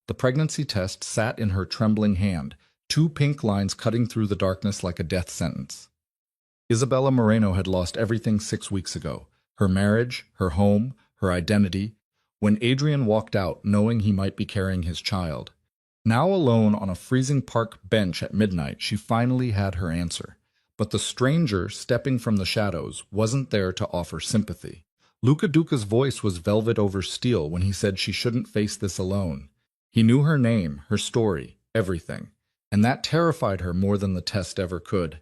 The pregnancy test sat in her trembling hand, two pink lines cutting through the darkness like a death sentence. Isabella Moreno had lost everything 6 weeks ago: her marriage, her home, her identity, when Adrian walked out knowing he might be carrying his child. Now alone on a freezing park bench at midnight, she finally had her answer. But the stranger stepping from the shadows wasn't there to offer sympathy. Luca Duca's voice was velvet over steel when he said she shouldn't face this alone. He knew her name, her story, everything, and that terrified her more than the test ever could.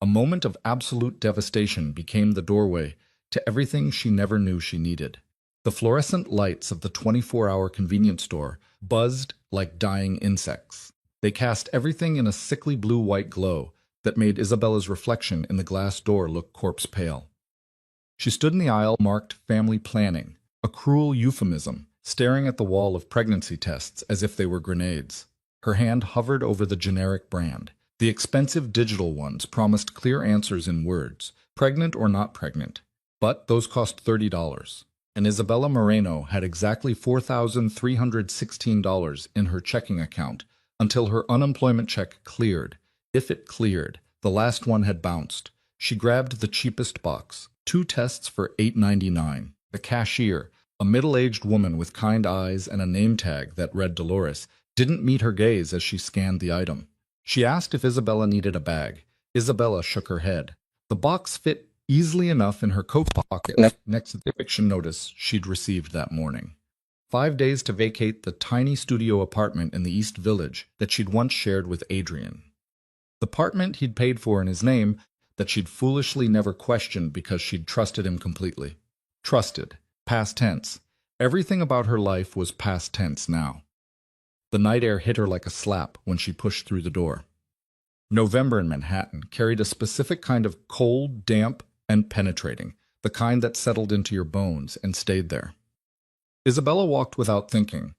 A moment of absolute devastation became the doorway to everything she never knew she needed. The fluorescent lights of the 24-hour convenience store buzzed like dying insects. They cast everything in a sickly blue-white glow that made Isabella's reflection in the glass door look corpse-pale. She stood in the aisle marked family planning, a cruel euphemism, staring at the wall of pregnancy tests as if they were grenades. Her hand hovered over the generic brand. The expensive digital ones promised clear answers in words, pregnant or not pregnant. But those cost $30, and Isabella Moreno had exactly $4,316 in her checking account until her unemployment check cleared. If it cleared, the last one had bounced. She grabbed the cheapest box, 2 tests for $8.99. The cashier, a middle-aged woman with kind eyes and a name tag that read Dolores, didn't meet her gaze as she scanned the item. She asked if Isabella needed a bag. Isabella shook her head. The box fit easily enough in her coat pocket next to the eviction notice she'd received that morning. 5 days to vacate the tiny studio apartment in the East Village that she'd once shared with Adrian. The apartment he'd paid for in his name that she'd foolishly never questioned because she'd trusted him completely. Trusted. Past tense. Everything about her life was past tense now. The night air hit her like a slap when she pushed through the door. November in Manhattan carried a specific kind of cold, damp, and penetrating, the kind that settled into your bones and stayed there. Isabella walked without thinking,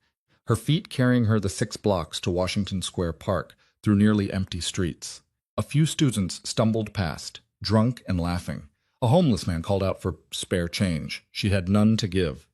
her feet carrying her the 6 blocks to Washington Square Park through nearly empty streets. A few students stumbled past, drunk and laughing. A homeless man called out for spare change. She had none to give.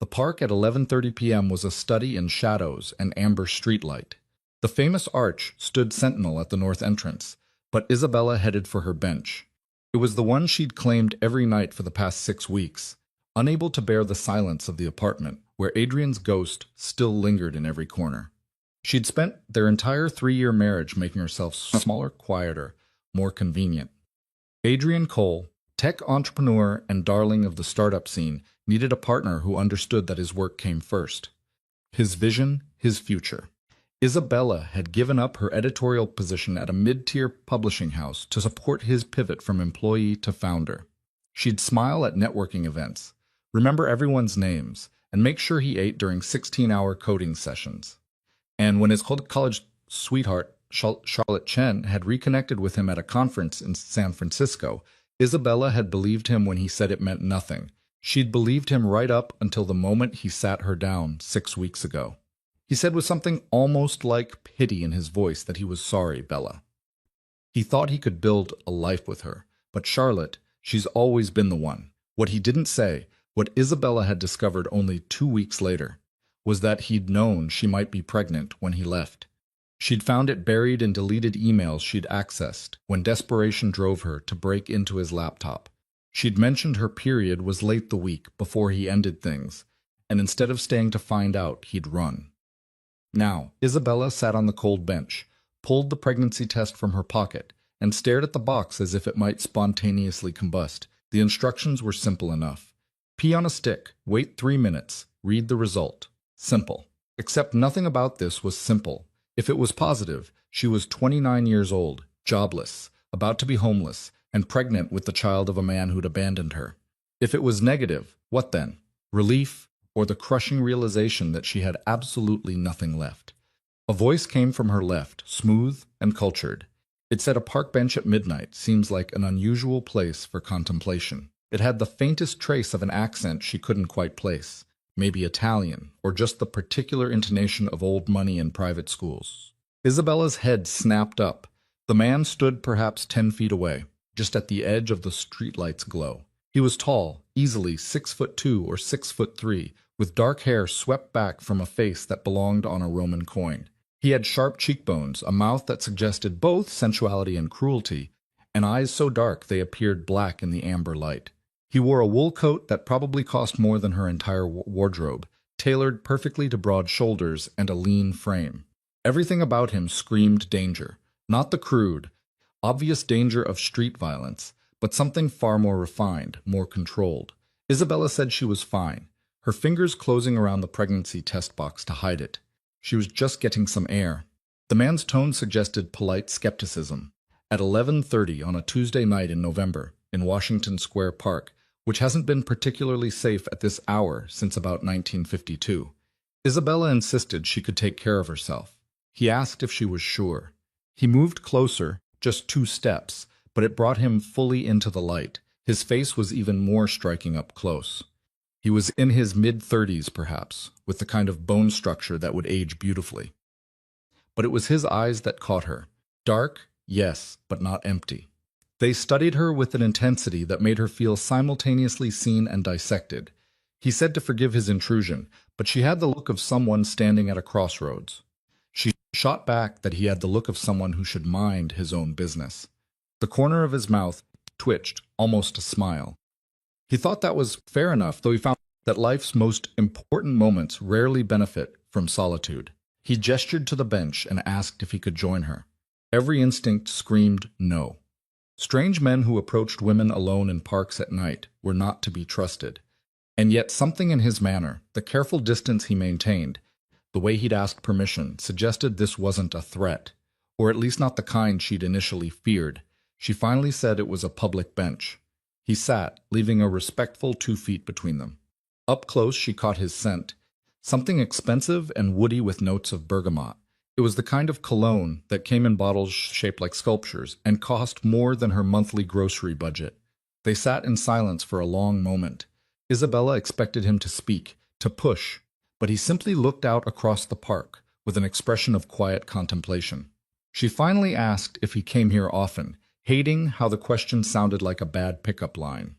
The park at 11:30 p.m. was a study in shadows and amber streetlight. The famous arch stood sentinel at the north entrance, but Isabella headed for her bench. It was the one she'd claimed every night for the past 6 weeks, unable to bear the silence of the apartment, where Adrian's ghost still lingered in every corner. She'd spent their entire 3-year marriage making herself smaller, quieter, more convenient. Adrian Cole, tech entrepreneur and darling of the startup scene, needed a partner who understood that his work came first. His vision, his future. Isabella had given up her editorial position at a mid-tier publishing house to support his pivot from employee to founder. She'd smile at networking events, remember everyone's names, and make sure he ate during 16-hour coding sessions. And when his college sweetheart, Charlotte Chen, had reconnected with him at a conference in San Francisco, Isabella had believed him when he said it meant nothing. She'd believed him right up until the moment he sat her down 6 weeks ago. He said with something almost like pity in his voice that he was sorry, Bella. He thought he could build a life with her, but Charlotte, she's always been the one. What he didn't say, what Isabella had discovered only 2 weeks later, was that he'd known she might be pregnant when he left. She'd found it buried in deleted emails she'd accessed when desperation drove her to break into his laptop. She'd mentioned her period was late the week before he ended things, and instead of staying to find out, he'd run. Now, Isabella sat on the cold bench, pulled the pregnancy test from her pocket, and stared at the box as if it might spontaneously combust. The instructions were simple enough. Pee on a stick, wait 3 minutes, read the result. Simple. Except nothing about this was simple. If it was positive, she was 29 years old, jobless, about to be homeless, and pregnant with the child of a man who'd abandoned her. If it was negative, what then? Relief, or the crushing realization that she had absolutely nothing left? A voice came from her left, smooth and cultured. It said a park bench at midnight seems like an unusual place for contemplation. It had the faintest trace of an accent she couldn't quite place, maybe Italian, or just the particular intonation of old money in private schools. Isabella's head snapped up. The man stood perhaps 10 feet away, just at the edge of the streetlight's glow. He was tall, easily 6'2" or 6'3", with dark hair swept back from a face that belonged on a Roman coin. He had sharp cheekbones, a mouth that suggested both sensuality and cruelty, and eyes so dark they appeared black in the amber light. He wore a wool coat that probably cost more than her entire wardrobe, tailored perfectly to broad shoulders and a lean frame. Everything about him screamed danger, not the crude, obvious danger of street violence, but something far more refined, more controlled. Isabella said she was fine, her fingers closing around the pregnancy test box to hide it. She was just getting some air. The man's tone suggested polite skepticism. At 11:30 on a Tuesday night in November, in Washington Square Park, which hasn't been particularly safe at this hour since about 1952, Isabella insisted she could take care of herself. He asked if she was sure. He moved closer, just 2 steps, but it brought him fully into the light. His face was even more striking up close. He was in his mid-30s, perhaps, with the kind of bone structure that would age beautifully. But it was his eyes that caught her. Dark, yes, but not empty. They studied her with an intensity that made her feel simultaneously seen and dissected. He said to forgive his intrusion, but she had the look of someone standing at a crossroads. She shot back that he had the look of someone who should mind his own business. The corner of his mouth twitched, almost a smile. He thought that was fair enough, though he found that life's most important moments rarely benefit from solitude. He gestured to the bench and asked if he could join her. Every instinct screamed no. Strange men who approached women alone in parks at night were not to be trusted. And yet something in his manner, the careful distance he maintained, the way he'd asked permission, suggested this wasn't a threat, or at least not the kind she'd initially feared. She finally said it was a public bench. He sat, leaving a respectful 2 feet between them. Up close she caught his scent, something expensive and woody with notes of bergamot. It was the kind of cologne that came in bottles shaped like sculptures and cost more than her monthly grocery budget. They sat in silence for a long moment. Isabella expected him to speak, to push, but he simply looked out across the park with an expression of quiet contemplation. She finally asked if he came here often, hating how the question sounded like a bad pickup line.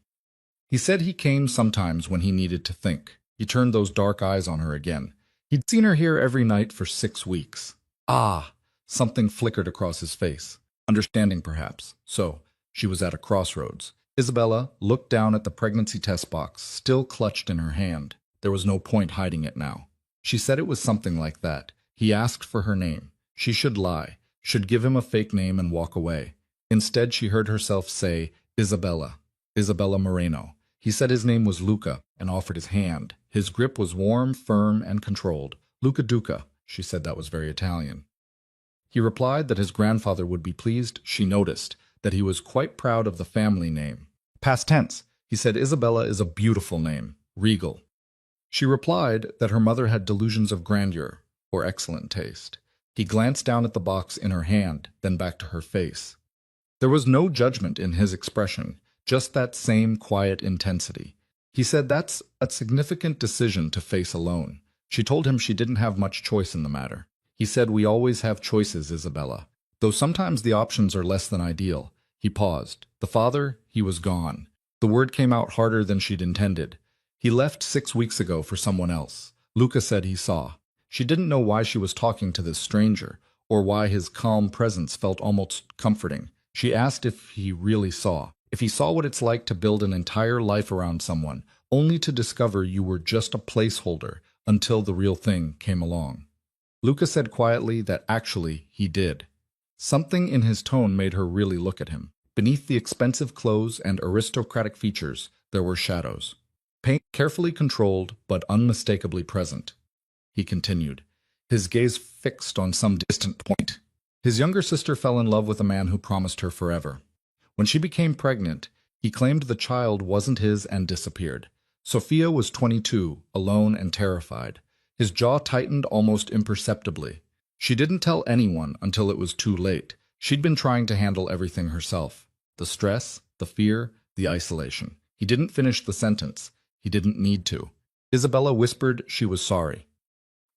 He said he came sometimes when he needed to think. He turned those dark eyes on her again. He'd seen her here every night for 6 weeks. Ah! Something flickered across his face. Understanding, perhaps. So, she was at a crossroads. Isabella looked down at the pregnancy test box, still clutched in her hand. There was no point hiding it now. She said it was something like that. He asked for her name. She should lie, should give him a fake name and walk away. Instead, she heard herself say, Isabella. Isabella Moreno. He said his name was Luca and offered his hand. His grip was warm, firm, and controlled. Luca Duca. She said that was very Italian. He replied that his grandfather would be pleased. She noticed that he was quite proud of the family name. Past tense, he said Isabella is a beautiful name, regal. She replied that her mother had delusions of grandeur, or excellent taste. He glanced down at the box in her hand, then back to her face. There was no judgment in his expression, just that same quiet intensity. He said that's a significant decision to face alone. She told him she didn't have much choice in the matter. He said, we always have choices, Isabella, though sometimes the options are less than ideal. He paused. The father, he was gone. The word came out harder than she'd intended. He left 6 weeks ago for someone else. Luca said he saw. She didn't know why she was talking to this stranger, or why his calm presence felt almost comforting. She asked if he really saw. If he saw what it's like to build an entire life around someone, only to discover you were just a placeholder until the real thing came along. Luca said quietly that actually he did. Something in his tone made her really look at him. Beneath the expensive clothes and aristocratic features, there were shadows. Pain carefully controlled, but unmistakably present. He continued, his gaze fixed on some distant point. His younger sister fell in love with a man who promised her forever. When she became pregnant, he claimed the child wasn't his and disappeared. Sophia was 22, alone and terrified. His jaw tightened almost imperceptibly. She didn't tell anyone until it was too late. She'd been trying to handle everything herself. The stress, the fear, the isolation. He didn't finish the sentence. He didn't need to. Isabella whispered she was sorry.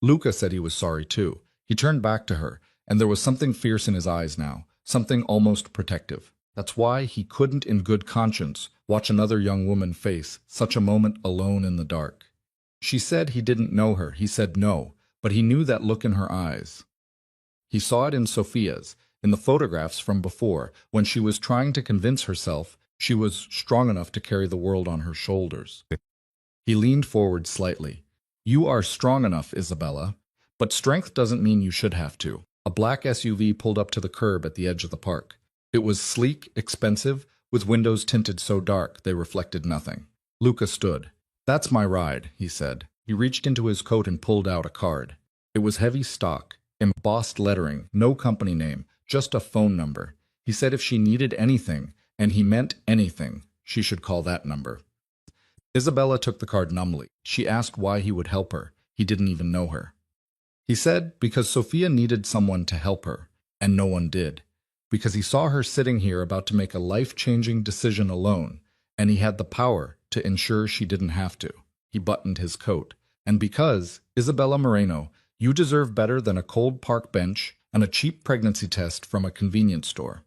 Luca said he was sorry too. He turned back to her, and there was something fierce in his eyes now, something almost protective. That's why he couldn't in good conscience watch another young woman face such a moment alone in the dark. She said he didn't know her. He said no, but he knew that look in her eyes. He saw it in Sophia's, in the photographs from before, when she was trying to convince herself she was strong enough to carry the world on her shoulders. He leaned forward slightly. "You are strong enough, Isabella, but strength doesn't mean you should have to." A black SUV pulled up to the curb at the edge of the park. It was sleek, expensive, with windows tinted so dark they reflected nothing. Luca stood. "That's my ride," he said. He reached into his coat and pulled out a card. It was heavy stock, embossed lettering, no company name, just a phone number. He said if she needed anything, and he meant anything, she should call that number. Isabella took the card numbly. She asked why he would help her. He didn't even know her. He said because Sophia needed someone to help her, and no one did. Because he saw her sitting here about to make a life-changing decision alone, and he had the power to ensure she didn't have to. He buttoned his coat. And because, Isabella Moreno, you deserve better than a cold park bench and a cheap pregnancy test from a convenience store.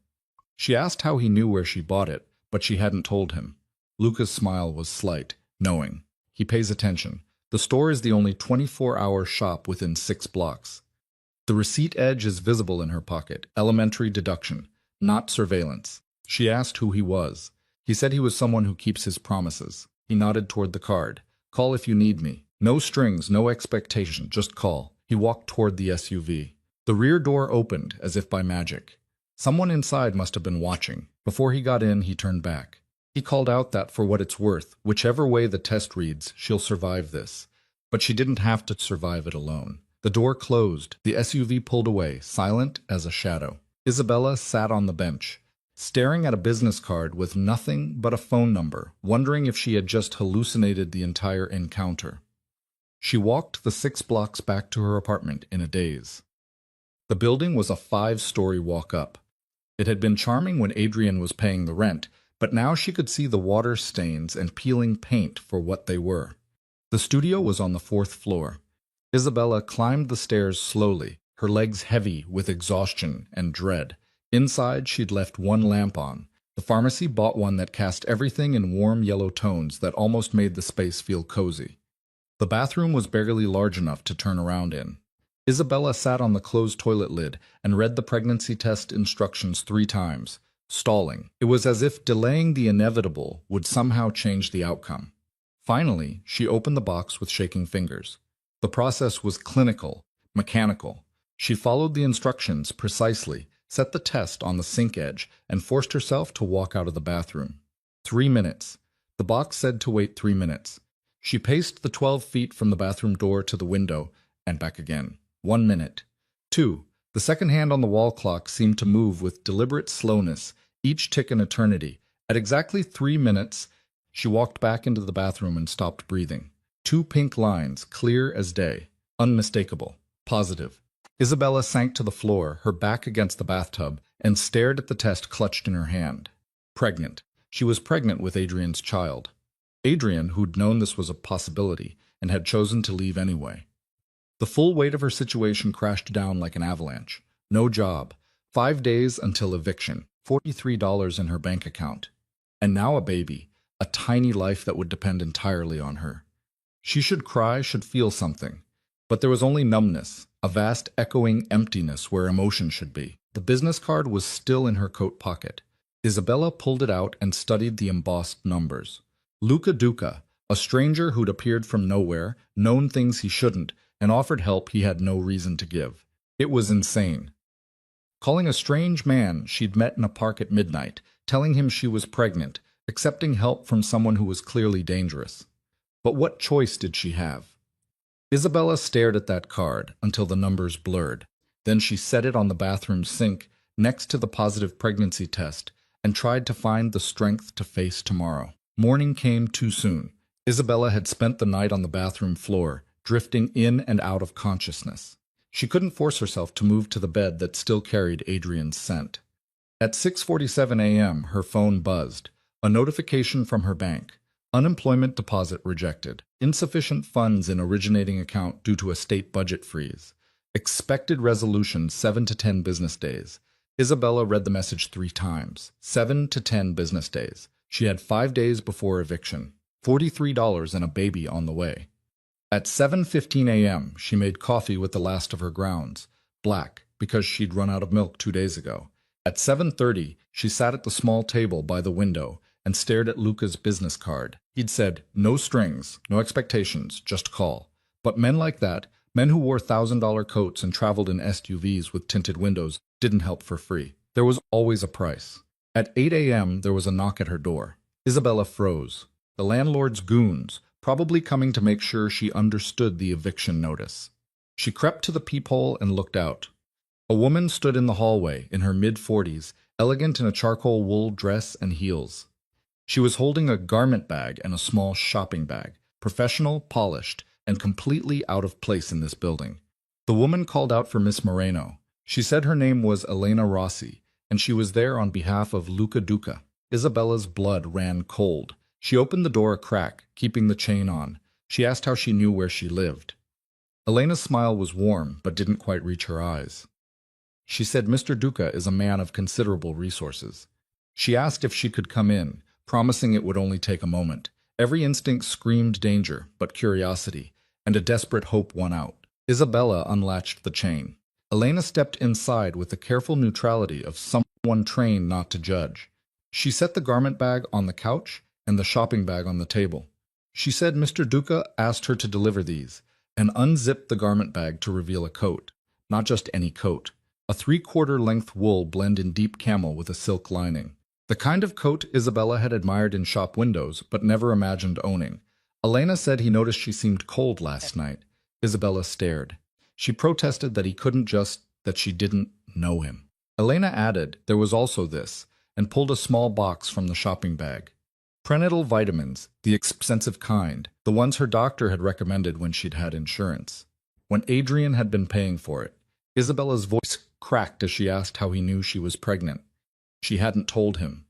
She asked how he knew where she bought it, but she hadn't told him. Luca's smile was slight, knowing. He pays attention. The store is the only 24-hour shop within 6 blocks. The receipt edge is visible in her pocket. Elementary deduction, not surveillance. She asked who he was. He said he was someone who keeps his promises. He nodded toward the card. "Call if you need me. No strings, no expectation, just call." He walked toward the SUV. The rear door opened, as if by magic. Someone inside must have been watching. Before he got in, he turned back. He called out that for what it's worth, whichever way the test reads, she'll survive this. But she didn't have to survive it alone. The door closed. The SUV pulled away, silent as a shadow. Isabella sat on the bench, staring at a business card with nothing but a phone number, wondering if she had just hallucinated the entire encounter. She walked the 6 blocks back to her apartment in a daze. The building was a 5-story walk up. It had been charming when Adrian was paying the rent, but now she could see the water stains and peeling paint for what they were. The studio was on the 4th floor. Isabella climbed the stairs slowly, her legs heavy with exhaustion and dread. Inside, she'd left one lamp on. The pharmacy bought one that cast everything in warm yellow tones that almost made the space feel cozy. The bathroom was barely large enough to turn around in. Isabella sat on the closed toilet lid and read the pregnancy test instructions 3 times, stalling. It was as if delaying the inevitable would somehow change the outcome. Finally, she opened the box with shaking fingers. The process was clinical, mechanical. She followed the instructions precisely, set the test on the sink edge, and forced herself to walk out of the bathroom. 3 minutes. The box said to wait 3 minutes. She paced the 12 feet from the bathroom door to the window and back again. 1 minute. 2. The second hand on the wall clock seemed to move with deliberate slowness, each tick an eternity. At exactly 3 minutes, she walked back into the bathroom and stopped breathing. 2 pink lines, clear as day, unmistakable, positive. Isabella sank to the floor, her back against the bathtub, and stared at the test clutched in her hand. Pregnant. She was pregnant with Adrian's child. Adrian, who'd known this was a possibility, and had chosen to leave anyway. The full weight of her situation crashed down like an avalanche. No job. 5 days until eviction. $43 in her bank account. And now a baby. A tiny life that would depend entirely on her. She should cry, should feel something. But there was only numbness, a vast echoing emptiness where emotion should be. The business card was still in her coat pocket. Isabella pulled it out and studied the embossed numbers. Luca Duca, a stranger who'd appeared from nowhere, known things he shouldn't, and offered help he had no reason to give. It was insane. Calling a strange man she'd met in a park at midnight, telling him she was pregnant, accepting help from someone who was clearly dangerous. But what choice did she have? Isabella stared at that card until the numbers blurred. Then she set it on the bathroom sink next to the positive pregnancy test and tried to find the strength to face tomorrow. Morning came too soon. Isabella had spent the night on the bathroom floor, drifting in and out of consciousness. She couldn't force herself to move to the bed that still carried Adrian's scent. At 6:47 a.m., her phone buzzed. A notification from her bank. Unemployment deposit rejected. Insufficient funds in originating account due to a state budget freeze. Expected resolution 7 to 10 business days. Isabella read the message 3 times. 7 to 10 business days. She had 5 days before eviction. $43 and a baby on the way. At 7:15 a.m., she made coffee with the last of her grounds, black, because she'd run out of milk 2 days ago. At 7:30, she sat at the small table by the window and stared at Luca's business card. He'd said, "No strings, no expectations, just call." But men like that, men who wore $1,000 coats and traveled in SUVs with tinted windows, didn't help for free. There was always a price. At 8 a.m., there was a knock at her door. Isabella froze. The landlord's goons, probably coming to make sure she understood the eviction notice. She crept to the peephole and looked out. A woman stood in the hallway, in her mid-40s, elegant in a charcoal wool dress and heels. She was holding a garment bag and a small shopping bag, professional, polished, and completely out of place in this building. The woman called out for Miss Moreno. She said her name was Elena Rossi, and she was there on behalf of Luca Duca. Isabella's blood ran cold. She opened the door a crack, keeping the chain on. She asked how she knew where she lived. Elena's smile was warm, but didn't quite reach her eyes. She said Mr. Duca is a man of considerable resources. She asked if she could come in, promising it would only take a moment. Every instinct screamed danger, but curiosity, and a desperate hope won out. Isabella unlatched the chain. Elena stepped inside with the careful neutrality of someone trained not to judge. She set the garment bag on the couch and the shopping bag on the table. She said Mr. Duca asked her to deliver these, and unzipped the garment bag to reveal a coat. Not just any coat. A 3/4 length wool blend in deep camel with a silk lining. The kind of coat Isabella had admired in shop windows, but never imagined owning. Elena said he noticed she seemed cold last night. Isabella stared. She protested that he couldn't that she didn't know him. Elena added there was also this, and pulled a small box from the shopping bag. Prenatal vitamins, the expensive kind, the ones her doctor had recommended when she'd had insurance. When Adrian had been paying for it. Isabella's voice cracked as she asked how he knew she was pregnant. She hadn't told him.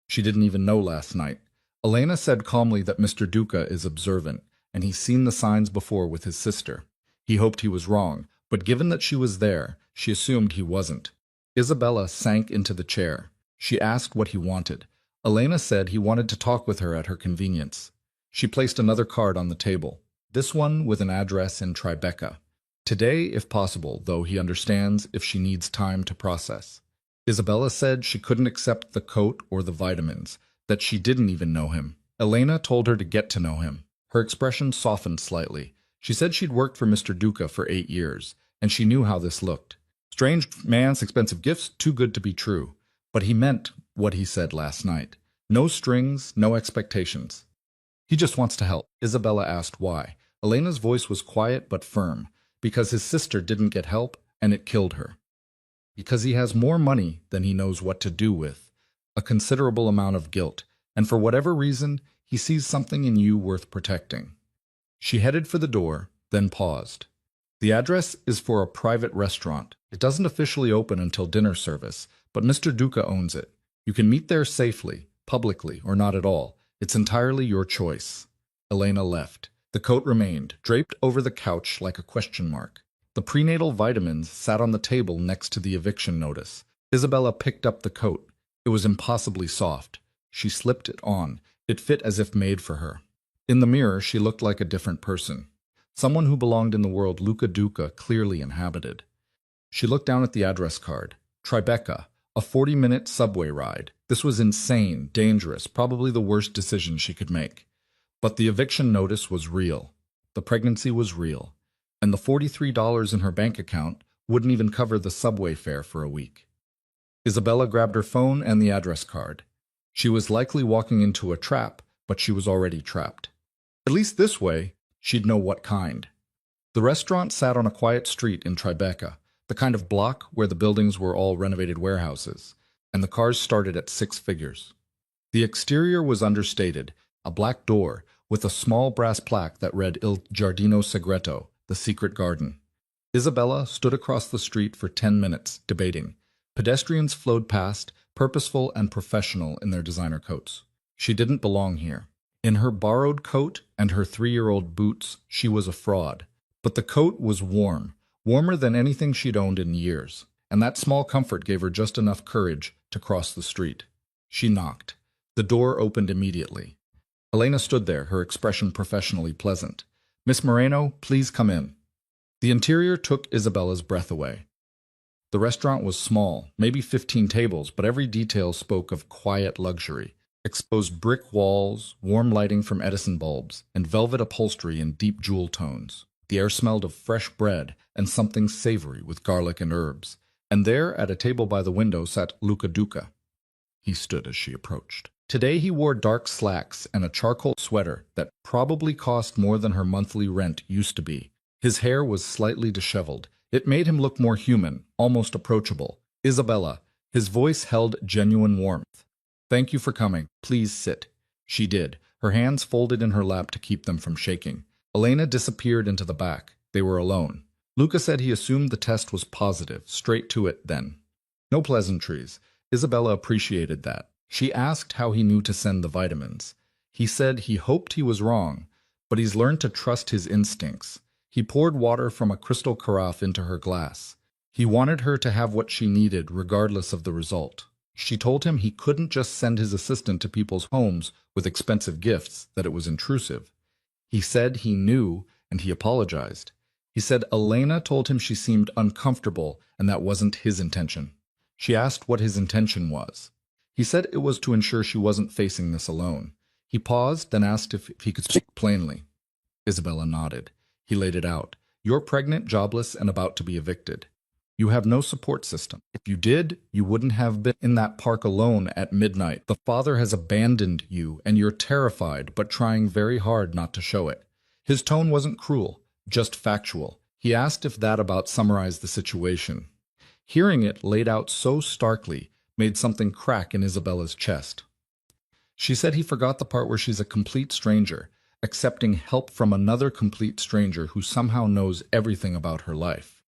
She didn't even know last night. Elena said calmly that Mr. Duca is observant, and he's seen the signs before with his sister. He hoped he was wrong, but given that she was there, she assumed he wasn't. Isabella sank into the chair. She asked what he wanted. Elena said he wanted to talk with her at her convenience. She placed another card on the table, this one with an address in Tribeca. Today, if possible, though he understands if she needs time to process. Isabella said she couldn't accept the coat or the vitamins, that she didn't even know him. Elena told her to get to know him. Her expression softened slightly. She said she'd worked for Mr. Duca for 8 years, and she knew how this looked. Strange man's expensive gifts, too good to be true. But he meant what he said last night. No strings, no expectations. He just wants to help. Isabella asked why. Elena's voice was quiet but firm. Because his sister didn't get help, and it killed her. Because he has more money than he knows what to do with. A considerable amount of guilt. And for whatever reason, he sees something in you worth protecting. She headed for the door, then paused. The address is for a private restaurant. It doesn't officially open until dinner service, but Mr. Duca owns it. You can meet there safely, publicly, or not at all. It's entirely your choice. Elena left. The coat remained, draped over the couch like a question mark. The prenatal vitamins sat on the table next to the eviction notice. Isabella picked up the coat. It was impossibly soft. She slipped it on. It fit as if made for her. In the mirror, she looked like a different person. Someone who belonged in the world Luca Duca clearly inhabited. She looked down at the address card. Tribeca, a 40-minute subway ride. This was insane, dangerous, probably the worst decision she could make. But the eviction notice was real. The pregnancy was real. And the $43 in her bank account wouldn't even cover the subway fare for a week. Isabella grabbed her phone and the address card. She was likely walking into a trap, but she was already trapped. At least this way, she'd know what kind. The restaurant sat on a quiet street in Tribeca, the kind of block where the buildings were all renovated warehouses, and the cars started at 6 figures. The exterior was understated, a black door with a small brass plaque that read Il Giardino Segreto, the secret garden. Isabella stood across the street for 10 minutes, debating. Pedestrians flowed past, purposeful and professional in their designer coats. She didn't belong here. In her borrowed coat and her 3-year-old boots, she was a fraud. But the coat was warm, warmer than anything she'd owned in years, and that small comfort gave her just enough courage to cross the street. She knocked. The door opened immediately. Elena stood there, her expression professionally pleasant. Miss Moreno, please come in. The interior took Isabella's breath away. The restaurant was small, maybe 15 tables, but every detail spoke of quiet luxury. Exposed brick walls, warm lighting from Edison bulbs, and velvet upholstery in deep jewel tones. The air smelled of fresh bread and something savory with garlic and herbs. And there, at a table by the window, sat Luca Duca. He stood as she approached. Today he wore dark slacks and a charcoal sweater that probably cost more than her monthly rent used to be. His hair was slightly disheveled. It made him look more human, almost approachable. Isabella, his voice held genuine warmth. Thank you for coming. Please sit. She did, her hands folded in her lap to keep them from shaking. Elena disappeared into the back. They were alone. Luca said he assumed the test was positive, straight to it then. No pleasantries. Isabella appreciated that. She asked how he knew to send the vitamins. He said he hoped he was wrong, but he's learned to trust his instincts. He poured water from a crystal carafe into her glass. He wanted her to have what she needed regardless of the result. She told him he couldn't just send his assistant to people's homes with expensive gifts, that it was intrusive. He said he knew, and he apologized. He said Elena told him she seemed uncomfortable, and that wasn't his intention. She asked what his intention was. He said it was to ensure she wasn't facing this alone. He paused, then asked if he could speak plainly. Isabella nodded. He laid it out. You're pregnant, jobless, and about to be evicted. You have no support system. If you did, you wouldn't have been in that park alone at midnight. The father has abandoned you, and you're terrified, but trying very hard not to show it. His tone wasn't cruel, just factual. He asked if that about summarized the situation. Hearing it laid out so starkly made something crack in Isabella's chest. She said he forgot the part where she's a complete stranger, accepting help from another complete stranger who somehow knows everything about her life.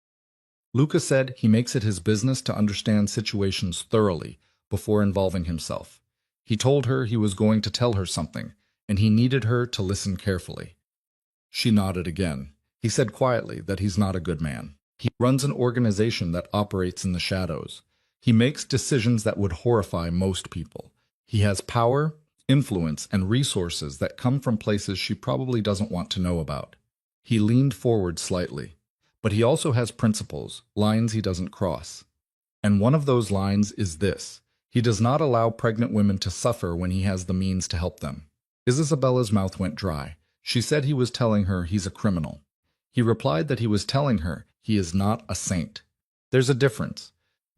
Luca said he makes it his business to understand situations thoroughly before involving himself. He told her he was going to tell her something, and he needed her to listen carefully. She nodded again. He said quietly that he's not a good man. He runs an organization that operates in the shadows. He makes decisions that would horrify most people. He has power, influence, and resources that come from places she probably doesn't want to know about. He leaned forward slightly. But he also has principles, lines he doesn't cross. And one of those lines is this. He does not allow pregnant women to suffer when he has the means to help them. Isabella's mouth went dry. She said he was telling her he's a criminal. He replied that he was telling her he is not a saint. There's a difference.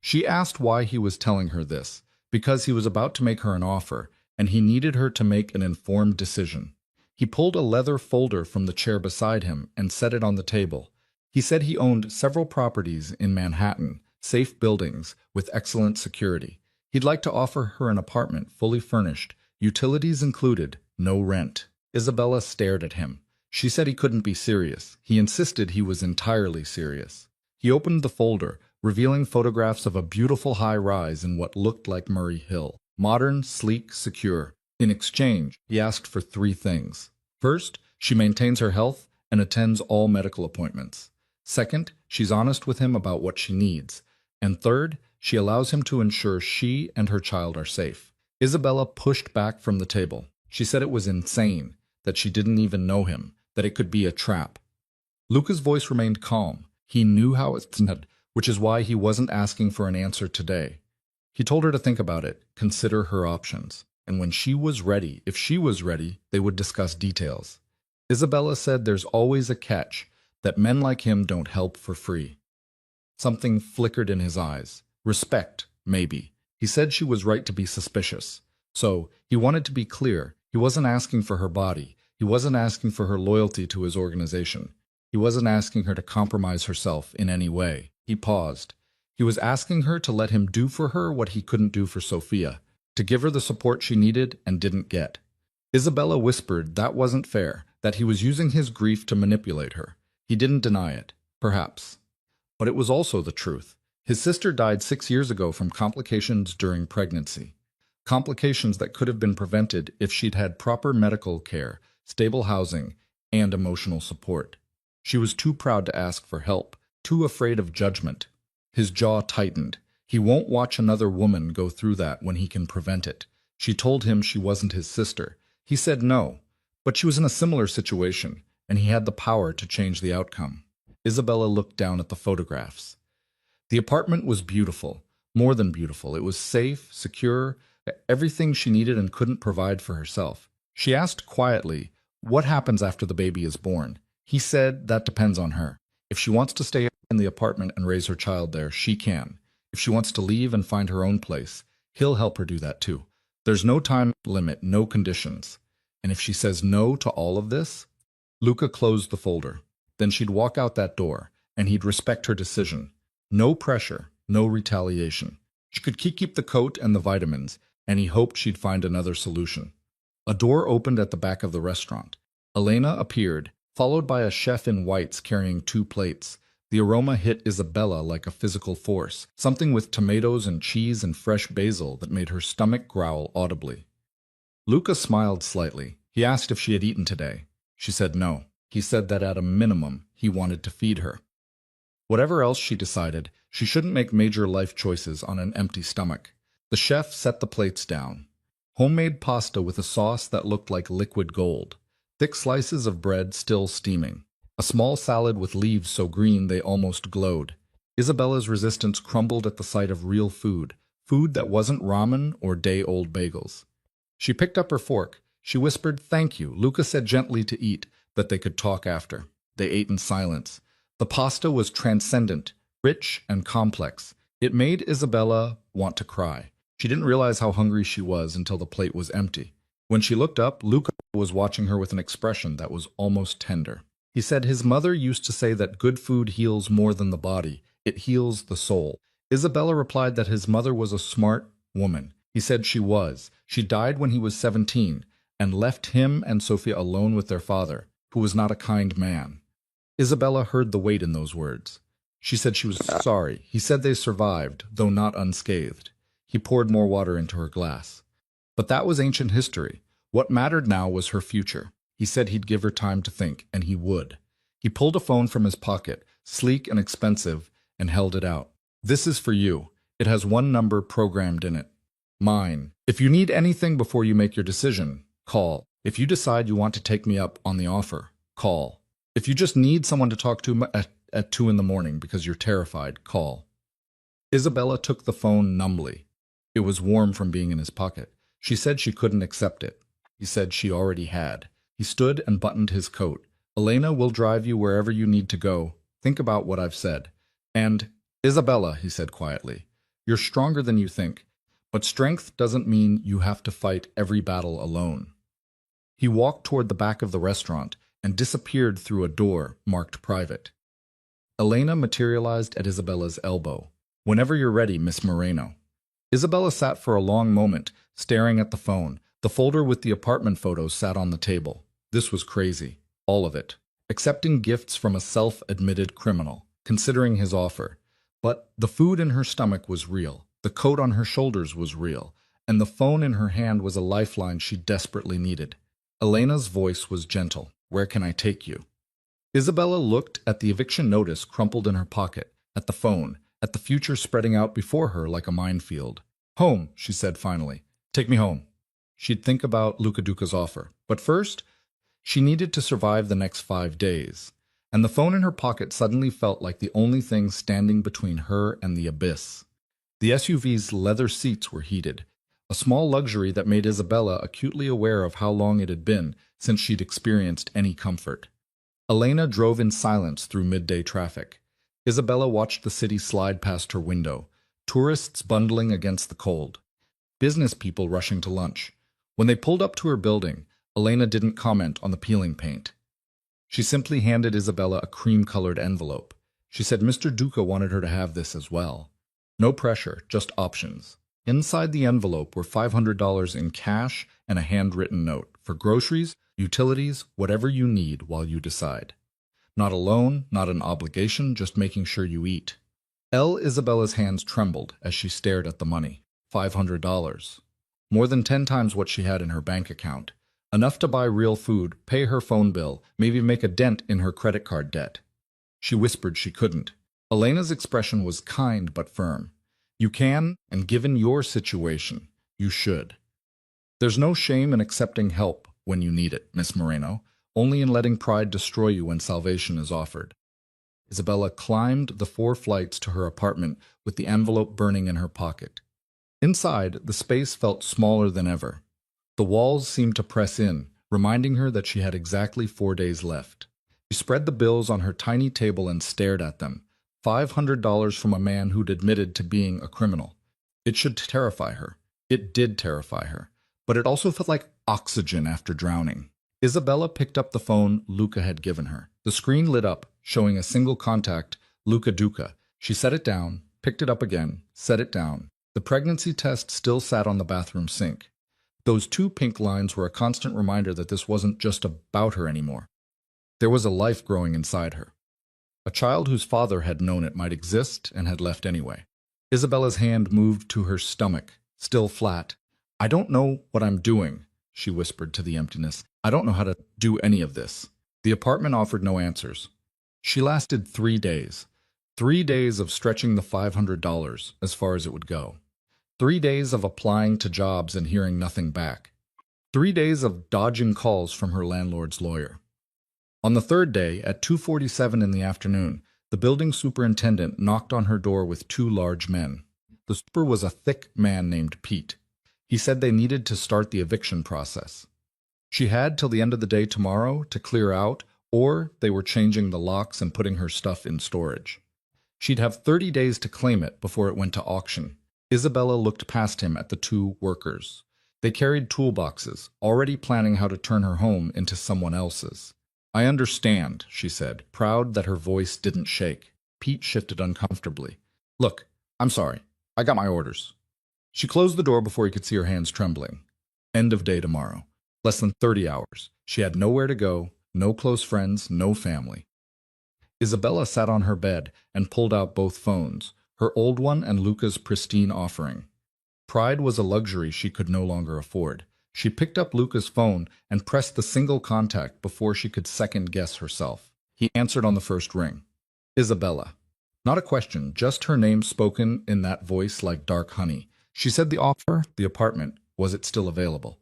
She asked why he was telling her this, because he was about to make her an offer, and he needed her to make an informed decision. He pulled a leather folder from the chair beside him and set it on the table. He said he owned several properties in Manhattan, safe buildings with excellent security. He'd like to offer her an apartment fully furnished, utilities included, no rent. Isabella stared at him. She said he couldn't be serious. He insisted he was entirely serious. He opened the folder, revealing photographs of a beautiful high-rise in what looked like Murray Hill. Modern, sleek, secure. In exchange, he asked for 3 things. First, she maintains her health and attends all medical appointments. Second, she's honest with him about what she needs. And third, she allows him to ensure she and her child are safe. Isabella pushed back from the table. She said it was insane, that she didn't even know him, that it could be a trap. Luca's voice remained calm. He knew how it sounded, which is why he wasn't asking for an answer today. He told her to think about it, consider her options. And when she was ready, if she was ready, they would discuss details. Isabella said there's always a catch, that men like him don't help for free. Something flickered in his eyes. Respect, maybe. He said she was right to be suspicious. So, he wanted to be clear. He wasn't asking for her body. He wasn't asking for her loyalty to his organization. He wasn't asking her to compromise herself in any way. He paused. He was asking her to let him do for her what he couldn't do for Sophia, to give her the support she needed and didn't get. Isabella whispered that wasn't fair, that he was using his grief to manipulate her. He didn't deny it, perhaps. But it was also the truth. His sister died 6 years ago from complications during pregnancy. Complications that could have been prevented if she'd had proper medical care, stable housing, and emotional support. She was too proud to ask for help, too afraid of judgment. His jaw tightened. He won't watch another woman go through that when he can prevent it. She told him she wasn't his sister. He said no, but she was in a similar situation, and he had the power to change the outcome. Isabella looked down at the photographs. The apartment was beautiful, more than beautiful. It was safe, secure, everything she needed and couldn't provide for herself. She asked quietly, "What happens after the baby is born?" He said that depends on her. If she wants to stay in the apartment and raise her child there, she can. If she wants to leave and find her own place, he'll help her do that too. There's no time limit, no conditions. And if she says no to all of this, Luca closed the folder. Then she'd walk out that door, and he'd respect her decision. No pressure, no retaliation. She could keep the coat and the vitamins, and he hoped she'd find another solution. A door opened at the back of the restaurant. Elena appeared, followed by a chef in whites carrying 2 plates. The aroma hit Isabella like a physical force, something with tomatoes and cheese and fresh basil that made her stomach growl audibly. Luca smiled slightly. He asked if she had eaten today. She said no. He said that at a minimum, he wanted to feed her. Whatever else she decided, she shouldn't make major life choices on an empty stomach. The chef set the plates down. Homemade pasta with a sauce that looked like liquid gold. Thick slices of bread still steaming. A small salad with leaves so green they almost glowed. Isabella's resistance crumbled at the sight of real food, food that wasn't ramen or day-old bagels. She picked up her fork. She whispered, "Thank you." Luca said gently to eat, that they could talk after. They ate in silence. The pasta was transcendent, rich and complex. It made Isabella want to cry. She didn't realize how hungry she was until the plate was empty. When she looked up, Luca was watching her with an expression that was almost tender. He said his mother used to say that good food heals more than the body. It heals the soul. Isabella replied that his mother was a smart woman. He said she was. She died when he was 17 and left him and Sophia alone with their father, who was not a kind man. Isabella heard the weight in those words. She said she was sorry. He said they survived, though not unscathed. He poured more water into her glass. But that was ancient history. What mattered now was her future. He said he'd give her time to think, and he would. He pulled a phone from his pocket, sleek and expensive, and held it out. "This is for you. It has 1 number programmed in it. Mine. If you need anything before you make your decision, call. If you decide you want to take me up on the offer, call. If you just need someone to talk to at 2 in the morning because you're terrified, call." Isabella took the phone numbly. It was warm from being in his pocket. She said she couldn't accept it. He said she already had. He stood and buttoned his coat. "Elena will drive you wherever you need to go. Think about what I've said. And, Isabella," he said quietly, "you're stronger than you think, but strength doesn't mean you have to fight every battle alone." He walked toward the back of the restaurant and disappeared through a door marked private. Elena materialized at Isabella's elbow. "Whenever you're ready, Miss Moreno." Isabella sat for a long moment, staring at the phone. The folder with the apartment photos sat on the table. This was crazy. All of it. Accepting gifts from a self-admitted criminal. Considering his offer. But the food in her stomach was real. The coat on her shoulders was real. And the phone in her hand was a lifeline she desperately needed. Elena's voice was gentle. "Where can I take you?" Isabella looked at the eviction notice crumpled in her pocket, at the phone, at the future spreading out before her like a minefield. "Home," she said finally. "Take me home." She'd think about Luca Duca's offer. But first, she needed to survive the next 5 days. And the phone in her pocket suddenly felt like the only thing standing between her and the abyss. The SUV's leather seats were heated, a small luxury that made Isabella acutely aware of how long it had been since she'd experienced any comfort. Elena drove in silence through midday traffic. Isabella watched the city slide past her window, tourists bundling against the cold, business people rushing to lunch. When they pulled up to her building, Elena didn't comment on the peeling paint. She simply handed Isabella a cream-colored envelope. She said Mr. Duca wanted her to have this as well. No pressure, just options. Inside the envelope were $500 in cash and a handwritten note for groceries, utilities, whatever you need while you decide. Not a loan, not an obligation, just making sure you eat. Isabella's hands trembled as she stared at the money. $500. More than 10 times what she had in her bank account. Enough to buy real food, pay her phone bill, maybe make a dent in her credit card debt. She whispered she couldn't. Elena's expression was kind but firm. "You can, and given your situation, you should. There's no shame in accepting help when you need it, Miss Moreno. only in letting pride destroy you when salvation is offered. Isabella climbed the 4 flights to her apartment with the envelope burning in her pocket. Inside, the space felt smaller than ever. The walls seemed to press in, reminding her that she had exactly 4 days left. She spread the bills on her tiny table and stared at them. $500 from a man who'd admitted to being a criminal. It should terrify her. It did terrify her. But it also felt like oxygen after drowning. Isabella picked up the phone Luca had given her. The screen lit up, showing a single contact, Luca Duca. She set it down, picked it up again, set it down. The pregnancy test still sat on the bathroom sink. Those 2 pink lines were a constant reminder that this wasn't just about her anymore. There was a life growing inside her. A child whose father had known it might exist and had left anyway. Isabella's hand moved to her stomach, still flat. "I don't know what I'm doing," she whispered to the emptiness. "I don't know how to do any of this." The apartment offered no answers. She lasted 3 days. 3 days of stretching the $500 as far as it would go. 3 days of applying to jobs and hearing nothing back. 3 days of dodging calls from her landlord's lawyer. On the 3rd day, at 2:47 in the afternoon, the building superintendent knocked on her door with 2 large men. The super was a thick man named Pete. He said they needed to start the eviction process. She had till the end of the day tomorrow to clear out, or they were changing the locks and putting her stuff in storage. She'd have 30 days to claim it before it went to auction. Isabella looked past him at the 2 workers. They carried toolboxes, already planning how to turn her home into someone else's. "I understand," she said, proud that her voice didn't shake. Pete shifted uncomfortably. "Look, I'm sorry. I got my orders." She closed the door before he could see her hands trembling. End of day tomorrow. Less than 30 hours. She had nowhere to go, no close friends, no family. Isabella sat on her bed and pulled out both phones, her old one and Luca's pristine offering. Pride was a luxury she could no longer afford. She picked up Luca's phone and pressed the single contact before she could second-guess herself. He answered on the first ring. Isabella. Not a question, just her name spoken in that voice like dark honey. She said the offer, the apartment, was it still available?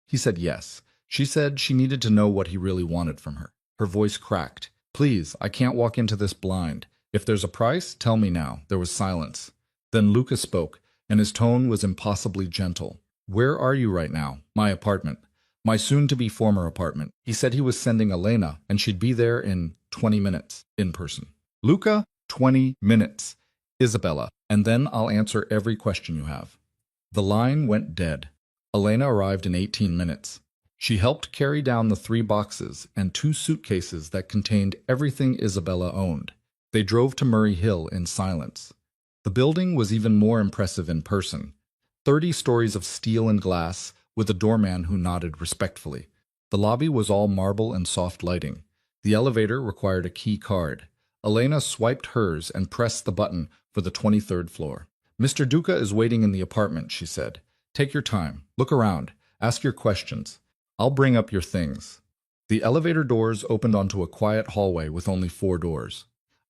He said yes. She said she needed to know what he really wanted from her. Her voice cracked. "Please, I can't walk into this blind. If there's a price, tell me now." There was silence. Then Luca spoke, and his tone was impossibly gentle. "Where are you right now?" "My apartment. My soon-to-be former apartment." He said he was sending Elena, and she'd be there in 20 minutes, in person. "Luca, 20 minutes. Isabella, and then I'll answer every question you have." The line went dead. Elena arrived in 18 minutes. She helped carry down the 3 boxes and 2 suitcases that contained everything Isabella owned. They drove to Murray Hill in silence. The building was even more impressive in person. 30 stories of steel and glass, with a doorman who nodded respectfully. The lobby was all marble and soft lighting. The elevator required a key card. Elena swiped hers and pressed the button for the 23rd floor. "Mr. Duca is waiting in the apartment," she said. "Take your time. Look around. Ask your questions. I'll bring up your things." The elevator doors opened onto a quiet hallway with only 4 doors.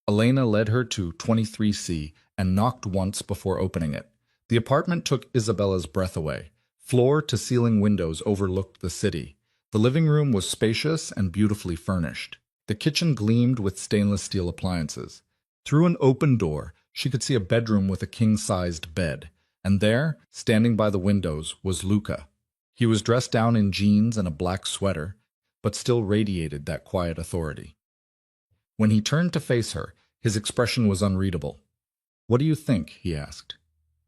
Elena led her to 23C and knocked once before opening it. The apartment took Isabella's breath away. Floor-to-ceiling windows overlooked the city. The living room was spacious and beautifully furnished. The kitchen gleamed with stainless steel appliances. Through an open door, she could see a bedroom with a king-sized bed. And there, standing by the windows, was Luca. He was dressed down in jeans and a black sweater, but still radiated that quiet authority. When he turned to face her, his expression was unreadable. "What do you think?" he asked.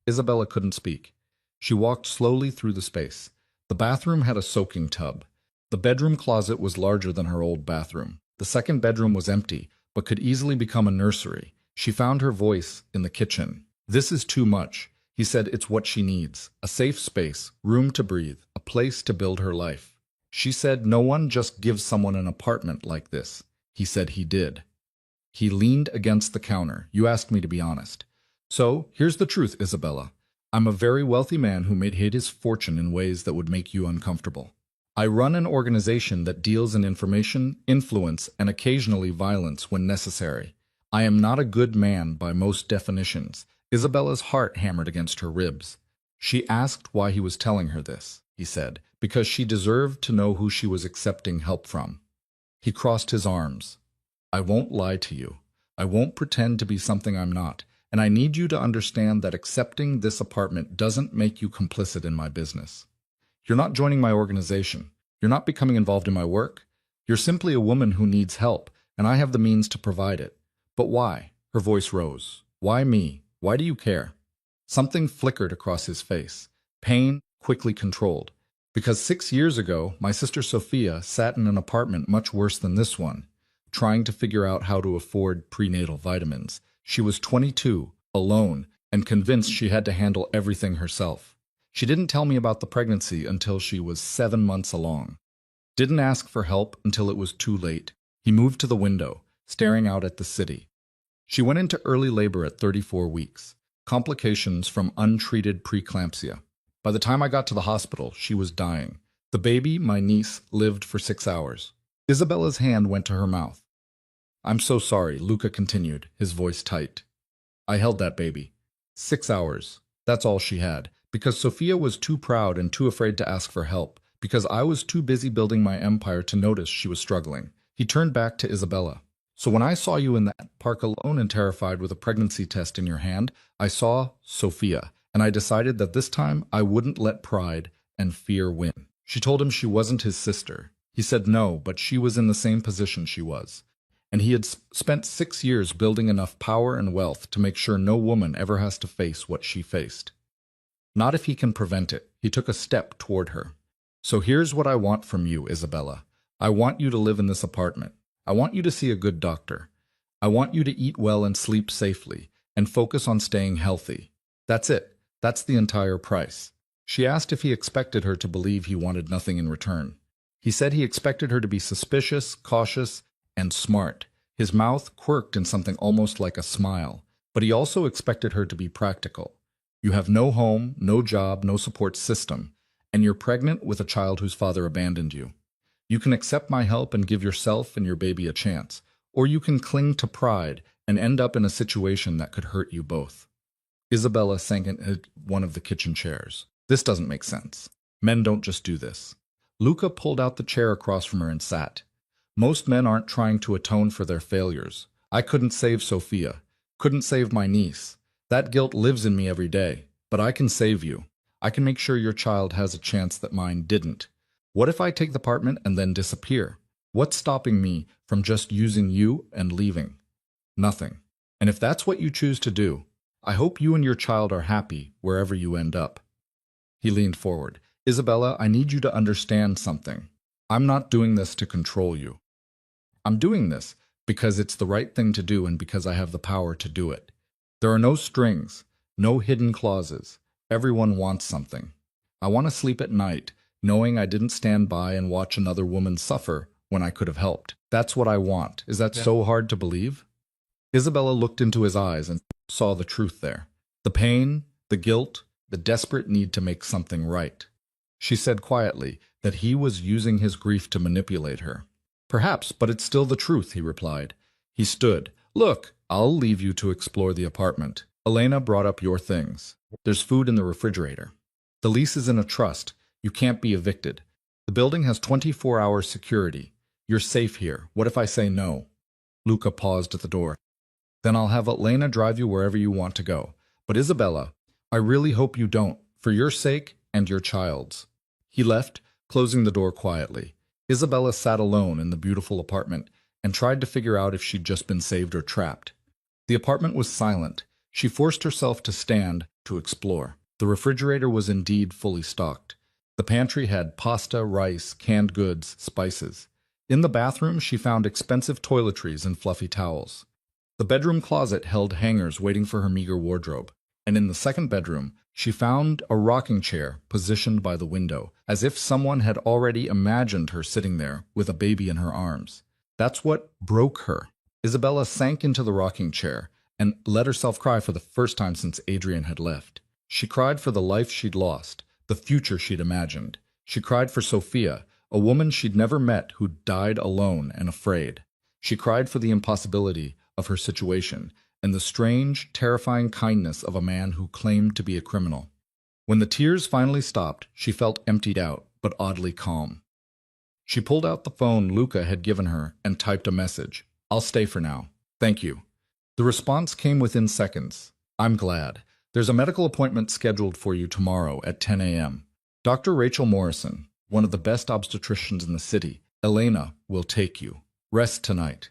Isabella couldn't speak. She walked slowly through the space. The bathroom had a soaking tub. The bedroom closet was larger than her old bathroom. The second bedroom was empty, but could easily become a nursery. She found her voice in the kitchen. "This is too much." He said it's what she needs. A safe space, room to breathe, a place to build her life. She said no one just gives someone an apartment like this. He said he did. He leaned against the counter. "You asked me to be honest. So, here's the truth, Isabella. I'm a very wealthy man who made his fortune in ways that would make you uncomfortable. I run an organization that deals in information, influence, and occasionally violence when necessary. I am not a good man by most definitions." Isabella's heart hammered against her ribs. She asked why he was telling her this, he said, because she deserved to know who she was accepting help from. He crossed his arms. I won't lie to you. I won't pretend to be something I'm not, and I need you to understand that accepting this apartment doesn't make you complicit in my business. You're not joining my organization. You're not becoming involved in my work. You're simply a woman who needs help, and I have the means to provide it. But why? Her voice rose. Why me? Why do you care? Something flickered across his face. Pain, quickly controlled. Because 6 years ago, my sister Sophia sat in an apartment much worse than this one, trying to figure out how to afford prenatal vitamins. She was 22, alone, and convinced she had to handle everything herself. She didn't tell me about the pregnancy until she was 7 months along. Didn't ask for help until it was too late. He moved to the window, staring out at the city. She went into early labor at 34 weeks. Complications from untreated preeclampsia. By the time I got to the hospital, she was dying. The baby, my niece, lived for 6 hours. Isabella's hand went to her mouth. I'm so sorry, Luca continued, his voice tight. I held that baby. 6 hours. That's all she had. Because Sophia was too proud and too afraid to ask for help. Because I was too busy building my empire to notice she was struggling. He turned back to Isabella. So when I saw you in that park alone and terrified with a pregnancy test in your hand, I saw Sophia, and I decided that this time I wouldn't let pride and fear win. She told him she wasn't his sister. He said no, but she was in the same position she was. And he had spent 6 years building enough power and wealth to make sure no woman ever has to face what she faced. Not if he can prevent it. He took a step toward her. So here's what I want from you, Isabella. I want you to live in this apartment. I want you to see a good doctor. I want you to eat well and sleep safely, and focus on staying healthy. That's it. That's the entire price. She asked if he expected her to believe he wanted nothing in return. He said he expected her to be suspicious, cautious, and smart. His mouth quirked in something almost like a smile, but he also expected her to be practical. You have no home, no job, no support system, and you're pregnant with a child whose father abandoned you. You can accept my help and give yourself and your baby a chance, or you can cling to pride and end up in a situation that could hurt you both. Isabella sank into one of the kitchen chairs. This doesn't make sense. Men don't just do this. Luca pulled out the chair across from her and sat. Most men aren't trying to atone for their failures. I couldn't save Sophia. Couldn't save my niece. That guilt lives in me every day. But I can save you. I can make sure your child has a chance that mine didn't. What if I take the apartment and then disappear? What's stopping me from just using you and leaving? Nothing. And if that's what you choose to do, I hope you and your child are happy wherever you end up. He leaned forward. Isabella, I need you to understand something. I'm not doing this to control you. I'm doing this because it's the right thing to do and because I have the power to do it. There are no strings, no hidden clauses. Everyone wants something. I want to sleep at night, knowing I didn't stand by and watch another woman suffer when I could have helped. That's what I want. Is that so hard to believe? Isabella looked into his eyes and saw the truth there. The pain, the guilt, the desperate need to make something right. She said quietly that he was using his grief to manipulate her. Perhaps, but it's still the truth, he replied. He stood. Look, I'll leave you to explore the apartment. Elena brought up your things. There's food in the refrigerator. The lease is in a trust. You can't be evicted. The building has 24-hour security. You're safe here. What if I say no? Luca paused at the door. Then I'll have Elena drive you wherever you want to go. But Isabella, I really hope you don't, for your sake and your child's. He left, closing the door quietly. Isabella sat alone in the beautiful apartment and tried to figure out if she'd just been saved or trapped. The apartment was silent. She forced herself to stand, to explore. The refrigerator was indeed fully stocked. The pantry had pasta, rice, canned goods, spices. In the bathroom, she found expensive toiletries and fluffy towels. The bedroom closet held hangers waiting for her meager wardrobe. And in the second bedroom, she found a rocking chair positioned by the window, as if someone had already imagined her sitting there with a baby in her arms. That's what broke her. Isabella sank into the rocking chair and let herself cry for the first time since Adrian had left. She cried for the life she'd lost, the future she'd imagined. She cried for Sophia, a woman she'd never met who died alone and afraid. She cried for the impossibility of her situation and the strange, terrifying kindness of a man who claimed to be a criminal. When the tears finally stopped, she felt emptied out, but oddly calm. She pulled out the phone Luca had given her and typed a message. "I'll stay for now. Thank you." The response came within seconds. "I'm glad. There's a medical appointment scheduled for you tomorrow at 10 a.m. Dr. Rachel Morrison, one of the best obstetricians in the city, Elena, will take you. Rest tonight.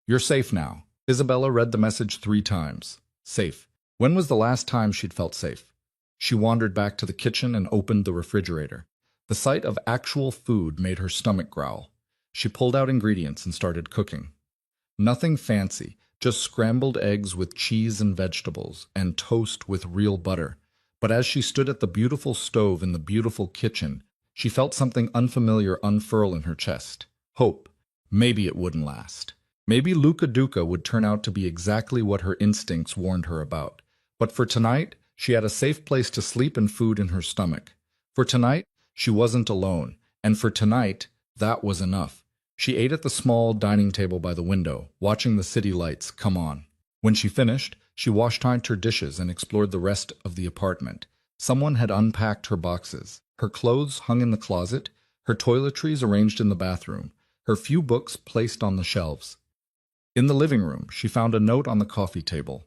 You're safe now." Isabella read the message 3 times. Safe. When was the last time she'd felt safe? She wandered back to the kitchen and opened the refrigerator. The sight of actual food made her stomach growl. She pulled out ingredients and started cooking. Nothing fancy, just scrambled eggs with cheese and vegetables, and toast with real butter. But as she stood at the beautiful stove in the beautiful kitchen, she felt something unfamiliar unfurl in her chest. Hope. Maybe it wouldn't last. Maybe Luca Duca would turn out to be exactly what her instincts warned her about. But for tonight, she had a safe place to sleep and food in her stomach. For tonight, she wasn't alone. And for tonight, that was enough. She ate at the small dining table by the window, watching the city lights come on. When she finished, she washed out her dishes and explored the rest of the apartment. Someone had unpacked her boxes. Her clothes hung in the closet, her toiletries arranged in the bathroom, her few books placed on the shelves. In the living room, she found a note on the coffee table.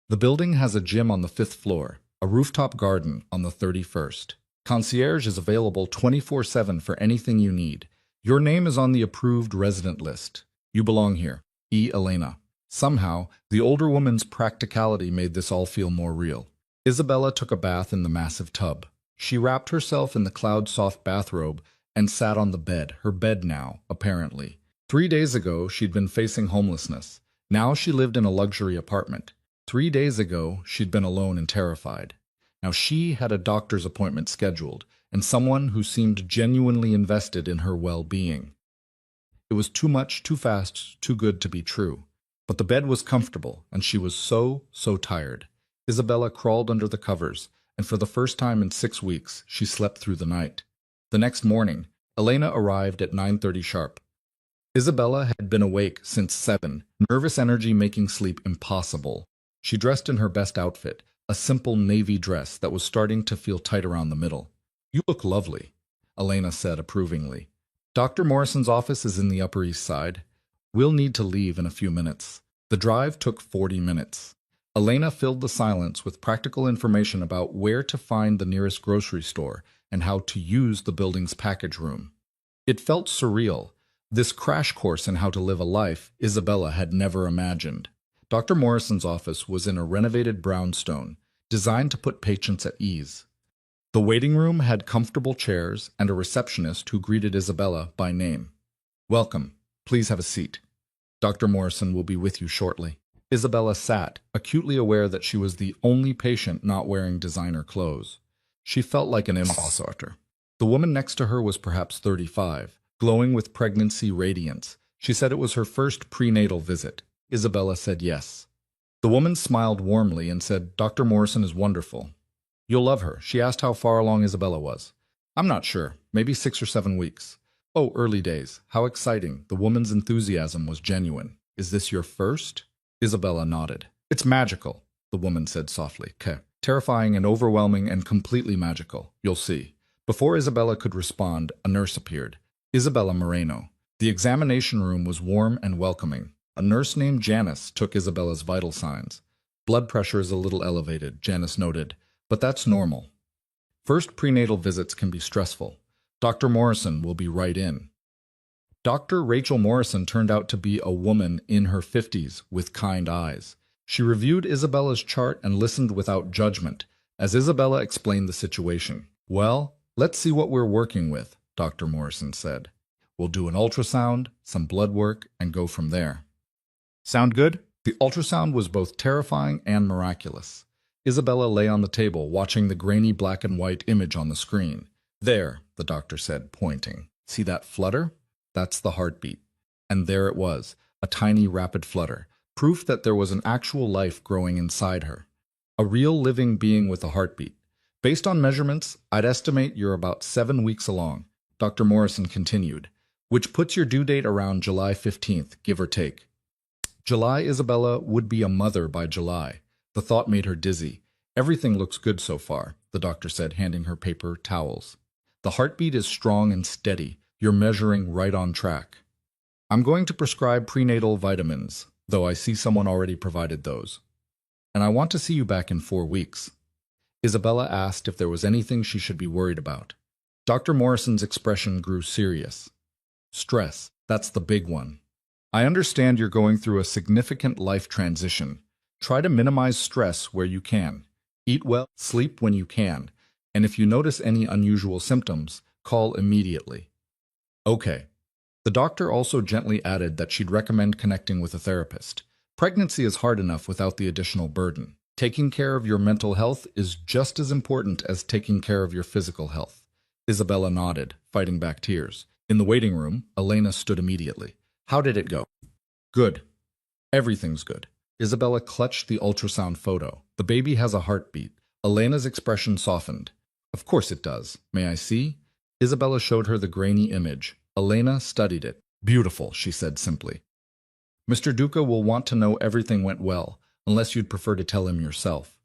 The building has a gym on the 5th floor, a rooftop garden on the 31st. Concierge is available 24/7 for anything you need. Your name is on the approved resident list. You belong here. E. Elena. Somehow, the older woman's practicality made this all feel more real. Isabella took a bath in the massive tub. She wrapped herself in the cloud-soft bathrobe and sat on the bed, her bed now, apparently. 3 days ago, she'd been facing homelessness. Now she lived in a luxury apartment. 3 days ago, she'd been alone and terrified. Now she had a doctor's appointment scheduled, and someone who seemed genuinely invested in her well-being. It was too much, too fast, too good to be true. But the bed was comfortable, and she was so tired. Isabella crawled under the covers, and for the first time in 6 weeks, she slept through the night. The next morning, Elena arrived at 9:30 sharp. Isabella had been awake since 7, nervous energy making sleep impossible. She dressed in her best outfit, a simple navy dress that was starting to feel tight around the middle. "You look lovely," Elena said approvingly. "Dr. Morrison's office is in the Upper East Side. We'll need to leave in a few minutes." The drive took 40 minutes. Elena filled the silence with practical information about where to find the nearest grocery store and how to use the building's package room. It felt surreal, this crash course in how to live a life Isabella had never imagined. Dr. Morrison's office was in a renovated brownstone, designed to put patients at ease. The waiting room had comfortable chairs and a receptionist who greeted Isabella by name. "Welcome. Please have a seat. Dr. Morrison will be with you shortly." Isabella sat, acutely aware that she was the only patient not wearing designer clothes. She felt like an imposter. The woman next to her was perhaps 35, glowing with pregnancy radiance. She said it was her first prenatal visit. Isabella said yes. The woman smiled warmly and said, "Dr. Morrison is wonderful. You'll love her." She asked how far along Isabella was. "I'm not sure. Maybe 6 or 7 weeks. "Oh, early days. How exciting." The woman's enthusiasm was genuine. "Is this your first?" Isabella nodded. "It's magical," the woman said softly. Terrifying and overwhelming and completely magical. You'll see." Before Isabella could respond, a nurse appeared. Isabella Moreno. The examination room was warm and welcoming. A nurse named Janice took Isabella's vital signs. "Blood pressure is a little elevated," Janice noted, "but that's normal. First prenatal visits can be stressful. Dr. Morrison will be right in." Dr. Rachel Morrison turned out to be a woman in her 50s with kind eyes. She reviewed Isabella's chart and listened without judgment as Isabella explained the situation. "Well, let's see what we're working with," Dr. Morrison said. "We'll do an ultrasound, some blood work, and go from there." "Sound good?" The ultrasound was both terrifying and miraculous. Isabella lay on the table, watching the grainy black and white image on the screen. "There," the doctor said, pointing. "See that flutter? That's the heartbeat." And there it was, a tiny rapid flutter, proof that there was an actual life growing inside her. A real living being with a heartbeat. "Based on measurements, I'd estimate you're about 7 weeks along," Dr. Morrison continued, "which puts your due date around July 15th, give or take." July Isabella would be a mother by July. The thought made her dizzy. "Everything looks good so far," the doctor said, handing her paper towels. "The heartbeat is strong and steady, You're measuring right on track. I'm going to prescribe prenatal vitamins, though I see someone already provided those. And I want to see you back in 4 weeks. Isabella asked if there was anything she should be worried about. Dr. Morrison's expression grew serious. Stress, that's the big one. I understand you're going through a significant life transition. Try to minimize stress where you can. Eat well, sleep when you can, and if you notice any unusual symptoms, call immediately. Okay. The doctor also gently added that she'd recommend connecting with a therapist. Pregnancy is hard enough without the additional burden. Taking care of your mental health is just as important as taking care of your physical health. Isabella nodded, fighting back tears. In the waiting room, Elena stood immediately. How did it go? Good. Everything's good. Isabella clutched the ultrasound photo. The baby has a heartbeat. Elena's expression softened. Of course it does. May I see? Isabella showed her the grainy image. Elena studied it. Beautiful, she said simply. Mr. Duca will want to know everything went well, unless you'd prefer to tell him yourself.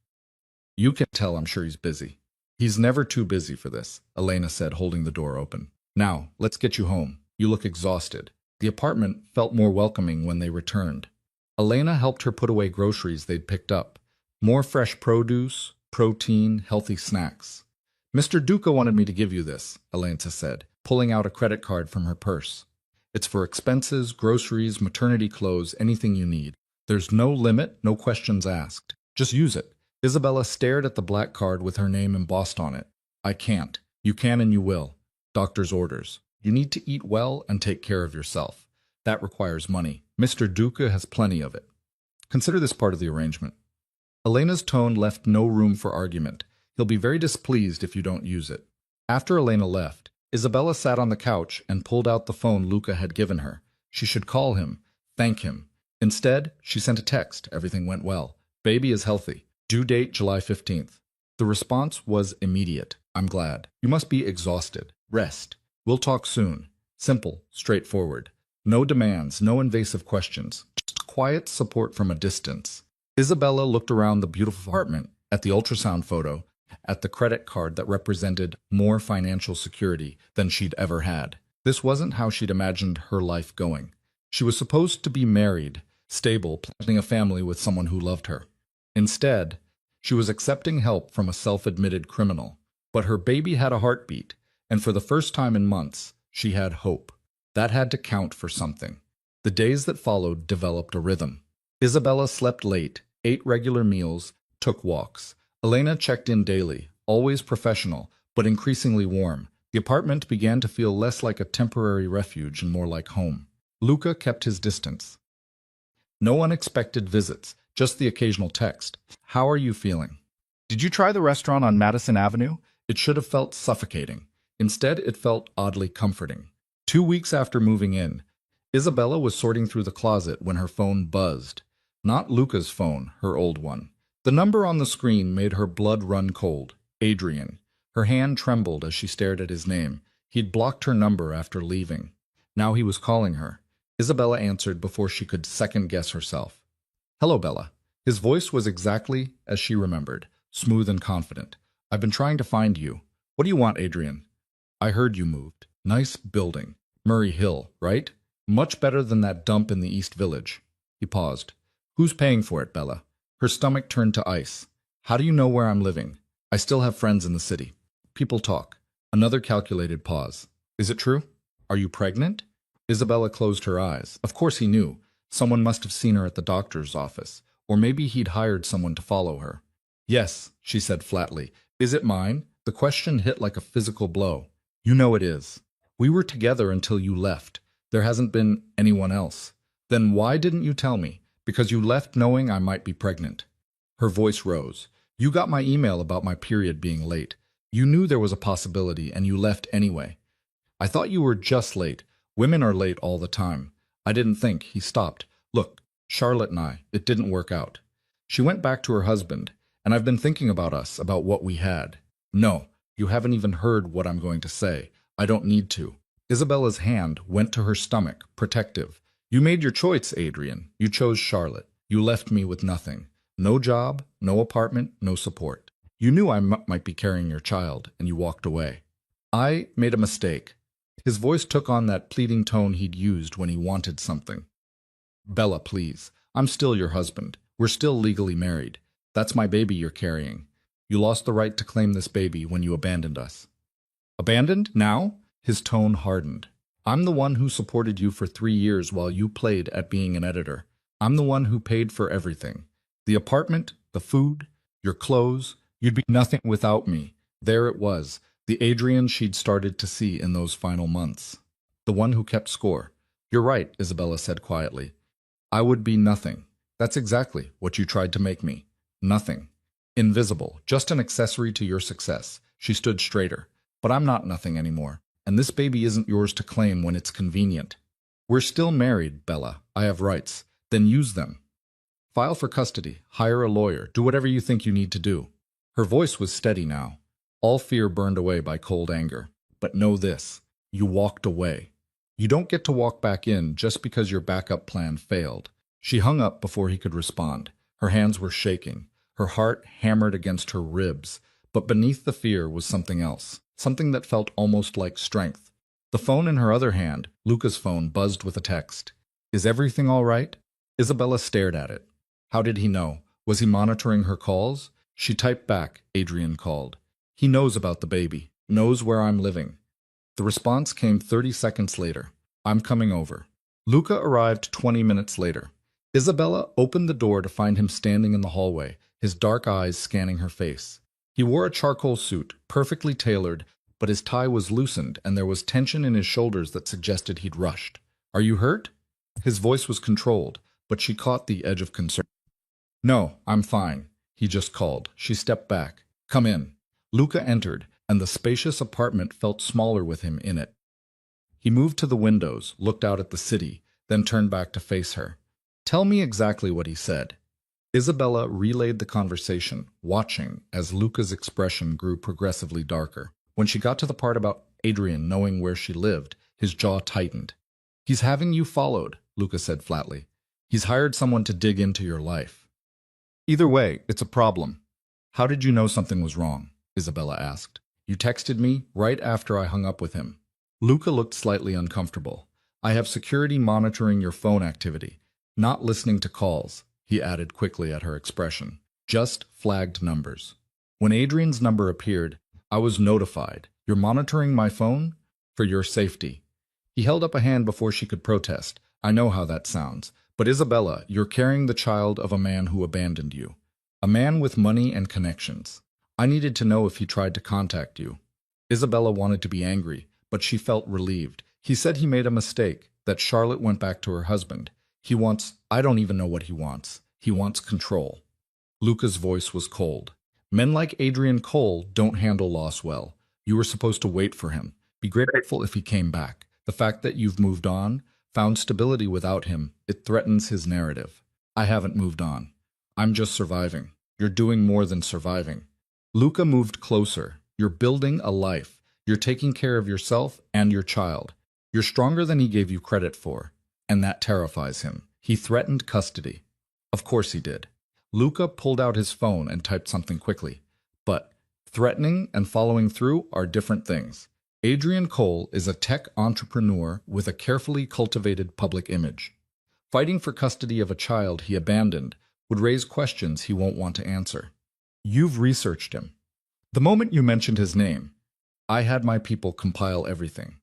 You can tell I'm sure he's busy. He's never too busy for this, Elena said, holding the door open. Now, let's get you home. You look exhausted. The apartment felt more welcoming when they returned. Elena helped her put away groceries they'd picked up. More fresh produce, protein, healthy snacks. Mr. Duca wanted me to give you this, Elena said, pulling out a credit card from her purse. It's for expenses, groceries, maternity clothes, anything you need. There's no limit, no questions asked. Just use it. Isabella stared at the black card with her name embossed on it. I can't. You can and you will. Doctor's orders. You need to eat well and take care of yourself. That requires money. Mr. Duca has plenty of it. Consider this part of the arrangement. Elena's tone left no room for argument. He'll be very displeased if you don't use it. After Elena left, Isabella sat on the couch and pulled out the phone Luca had given her. She should call him, thank him. Instead, she sent a text. Everything went well. Baby is healthy. Due date July 15th. The response was immediate. I'm glad. You must be exhausted. Rest. We'll talk soon. Simple, straightforward. No demands, no invasive questions. Just quiet support from a distance. Isabella looked around the beautiful apartment, at the ultrasound photo, at the credit card that represented more financial security than she'd ever had. This wasn't how she'd imagined her life going. She was supposed to be married, stable, planning a family with someone who loved her. Instead, she was accepting help from a self-admitted criminal. But her baby had a heartbeat, and for the first time in months, she had hope. That had to count for something. The days that followed developed a rhythm. Isabella slept late, ate regular meals, took walks. Elena checked in daily, always professional, but increasingly warm. The apartment began to feel less like a temporary refuge and more like home. Luca kept his distance. No unexpected visits, just the occasional text. How are you feeling? Did you try the restaurant on Madison Avenue? It should have felt suffocating. Instead, it felt oddly comforting. 2 weeks after moving in, Isabella was sorting through the closet when her phone buzzed. Not Luca's phone, her old one. The number on the screen made her blood run cold. Adrian. Her hand trembled as she stared at his name. He'd blocked her number after leaving. Now he was calling her. Isabella answered before she could second-guess herself. Hello, Bella. His voice was exactly as she remembered, smooth and confident. I've been trying to find you. What do you want, Adrian? I heard you moved. Nice building. Murray Hill, right? Much better than that dump in the East Village. He paused. Who's paying for it, Bella? Her stomach turned to ice. How do you know where I'm living? I still have friends in the city. People talk. Another calculated pause. Is it true? Are you pregnant? Isabella closed her eyes. Of course he knew. Someone must have seen her at the doctor's office. Or maybe he'd hired someone to follow her. Yes, she said flatly. Is it mine? The question hit like a physical blow. You know it is. We were together until you left. There hasn't been anyone else. Then why didn't you tell me? Because you left knowing I might be pregnant. Her voice rose. You got my email about my period being late. You knew there was a possibility and you left anyway. I thought you were just late. Women are late all the time. I didn't think. He stopped. Look, Charlotte and I, it didn't work out. She went back to her husband, and I've been thinking about us, about what we had. No, you haven't even heard what I'm going to say. I don't need to. Isabella's hand went to her stomach, protective. You made your choice, Adrian. You chose Charlotte. You left me with nothing. No job, no apartment, no support. You knew I might be carrying your child, and you walked away. I made a mistake. His voice took on that pleading tone he'd used when he wanted something. Bella, please. I'm still your husband. We're still legally married. That's my baby you're carrying. You lost the right to claim this baby when you abandoned us. Abandoned? Now? His tone hardened. I'm the one who supported you for 3 years while you played at being an editor. I'm the one who paid for everything. The apartment, the food, your clothes. You'd be nothing without me. There it was, the Adrian she'd started to see in those final months. The one who kept score. You're right, Isabella said quietly. I would be nothing. That's exactly what you tried to make me. Nothing. Invisible, just an accessory to your success. She stood straighter. But I'm not nothing anymore, and this baby isn't yours to claim when it's convenient. We're still married, Bella. I have rights. Then use them. File for custody, hire a lawyer, do whatever you think you need to do. Her voice was steady now, all fear burned away by cold anger. But know this, you walked away. You don't get to walk back in just because your backup plan failed. She hung up before he could respond. Her hands were shaking, her heart hammered against her ribs, but beneath the fear was something else, something that felt almost like strength. The phone in her other hand, Luca's phone, buzzed with a text. Is everything all right? Isabella stared at it. How did he know? Was he monitoring her calls? She typed back, Adrian called. He knows about the baby, knows where I'm living. The response came 30 seconds later. I'm coming over. Luca arrived 20 minutes later. Isabella opened the door to find him standing in the hallway, his dark eyes scanning her face. He wore a charcoal suit, perfectly tailored, but his tie was loosened and there was tension in his shoulders that suggested he'd rushed. Are you hurt? His voice was controlled, but she caught the edge of concern. No, I'm fine, he just called. She stepped back. Come in. Luca entered, and the spacious apartment felt smaller with him in it. He moved to the windows, looked out at the city, then turned back to face her. Tell me exactly what he said. Isabella relayed the conversation, watching as Luca's expression grew progressively darker. When she got to the part about Adrian knowing where she lived, his jaw tightened. He's having you followed, Luca said flatly. He's hired someone to dig into your life. Either way, it's a problem. How did you know something was wrong? Isabella asked. You texted me right after I hung up with him. Luca looked slightly uncomfortable. I have security monitoring your phone activity, not listening to calls, he added quickly at her expression. Just flagged numbers. When Adrian's number appeared, I was notified. You're monitoring my phone? For your safety. He held up a hand before she could protest. I know how that sounds. But Isabella, you're carrying the child of a man who abandoned you. A man with money and connections. I needed to know if he tried to contact you. Isabella wanted to be angry, but she felt relieved. He said he made a mistake, that Charlotte went back to her husband. I don't even know what he wants. He wants control. Luca's voice was cold. Men like Adrian Cole don't handle loss well. You were supposed to wait for him. Be grateful if he came back. The fact that you've moved on, found stability without him, it threatens his narrative. I haven't moved on. I'm just surviving. You're doing more than surviving. Luca moved closer. You're building a life. You're taking care of yourself and your child. You're stronger than he gave you credit for. And that terrifies him. He threatened custody. Of course he did. Luca pulled out his phone and typed something quickly. But threatening and following through are different things. Adrian Cole is a tech entrepreneur with a carefully cultivated public image. Fighting for custody of a child he abandoned would raise questions he won't want to answer. You've researched him. The moment you mentioned his name, I had my people compile everything.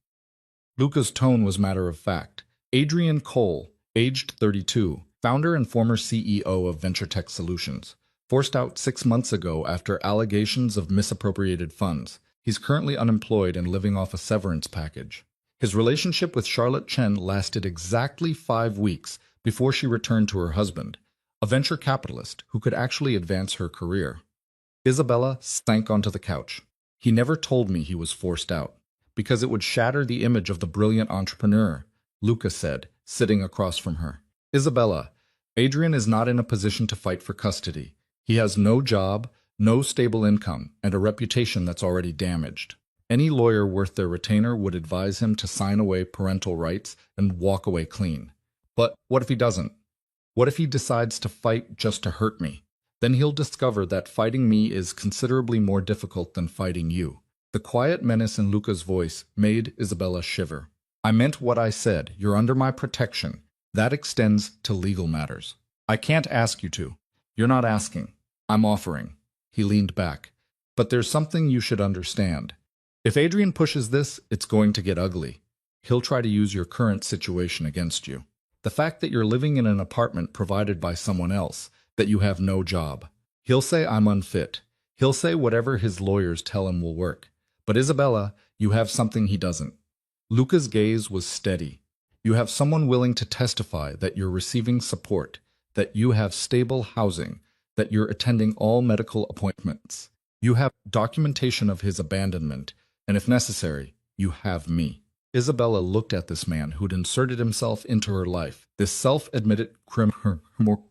Luca's tone was matter of fact. Adrian Cole, aged 32, founder and former CEO of Venture Tech Solutions, forced out 6 months ago after allegations of misappropriated funds. He's currently unemployed and living off a severance package. His relationship with Charlotte Chen lasted exactly 5 weeks before she returned to her husband, a venture capitalist who could actually advance her career. Isabella sank onto the couch. He never told me he was forced out, because it would shatter the image of the brilliant entrepreneur, Luca said, sitting across from her. Isabella, Adrian is not in a position to fight for custody. He has no job, no stable income, and a reputation that's already damaged. Any lawyer worth their retainer would advise him to sign away parental rights and walk away clean. But what if he doesn't? What if he decides to fight just to hurt me? Then he'll discover that fighting me is considerably more difficult than fighting you. The quiet menace in Luca's voice made Isabella shiver. I meant what I said. You're under my protection. That extends to legal matters. I can't ask you to. You're not asking. I'm offering. He leaned back. But there's something you should understand. If Adrian pushes this, it's going to get ugly. He'll try to use your current situation against you. The fact that you're living in an apartment provided by someone else, that you have no job. He'll say I'm unfit. He'll say whatever his lawyers tell him will work. But Isabella, you have something he doesn't. Luca's gaze was steady. You have someone willing to testify that you're receiving support, that you have stable housing, that you're attending all medical appointments. You have documentation of his abandonment, and if necessary, you have me. Isabella looked at this man who'd inserted himself into her life, this self-admitted criminal, more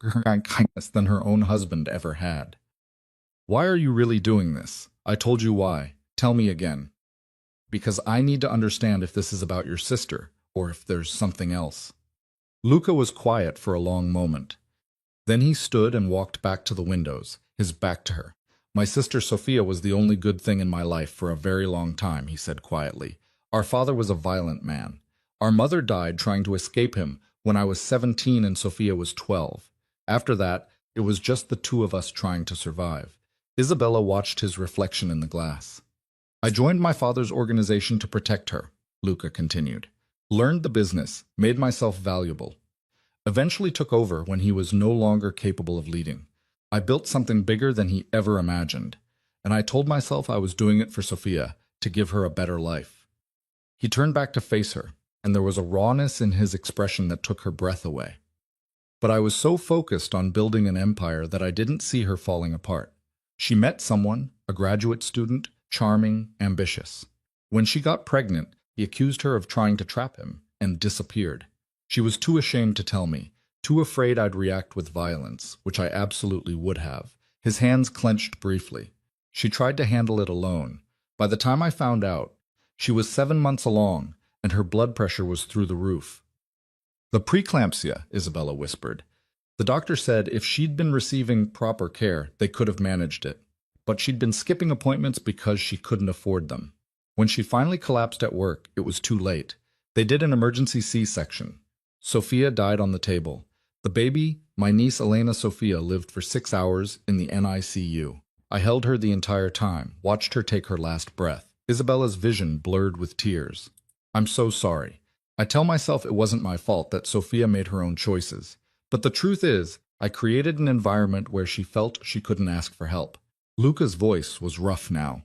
kindness than her own husband ever had. Why are you really doing this? I told you why. Tell me again. Because I need to understand if this is about your sister, or if there's something else. Luca was quiet for a long moment. Then he stood and walked back to the windows, his back to her. My sister Sophia was the only good thing in my life for a very long time, he said quietly. Our father was a violent man. Our mother died trying to escape him when I was 17 and Sophia was 12. After that, it was just the two of us trying to survive. Isabella watched his reflection in the glass. I joined my father's organization to protect her, Luca continued. Learned the business, made myself valuable. Eventually took over when he was no longer capable of leading. I built something bigger than he ever imagined, and I told myself I was doing it for Sophia, to give her a better life. He turned back to face her, and there was a rawness in his expression that took her breath away. But I was so focused on building an empire that I didn't see her falling apart. She met someone, a graduate student, charming, ambitious. When she got pregnant, he accused her of trying to trap him, and disappeared. She was too ashamed to tell me, too afraid I'd react with violence, which I absolutely would have. His hands clenched briefly. She tried to handle it alone. By the time I found out, she was 7 months along, and her blood pressure was through the roof. The preeclampsia, Isabella whispered. The doctor said if she'd been receiving proper care, they could have managed it. But she'd been skipping appointments because she couldn't afford them. When she finally collapsed at work, it was too late. They did an emergency C-section. Sophia died on the table. The baby, my niece Elena Sophia, lived for 6 hours in the NICU. I held her the entire time, watched her take her last breath. Isabella's vision blurred with tears. I'm so sorry. I tell myself it wasn't my fault that Sophia made her own choices. But the truth is, I created an environment where she felt she couldn't ask for help. Luca's voice was rough now.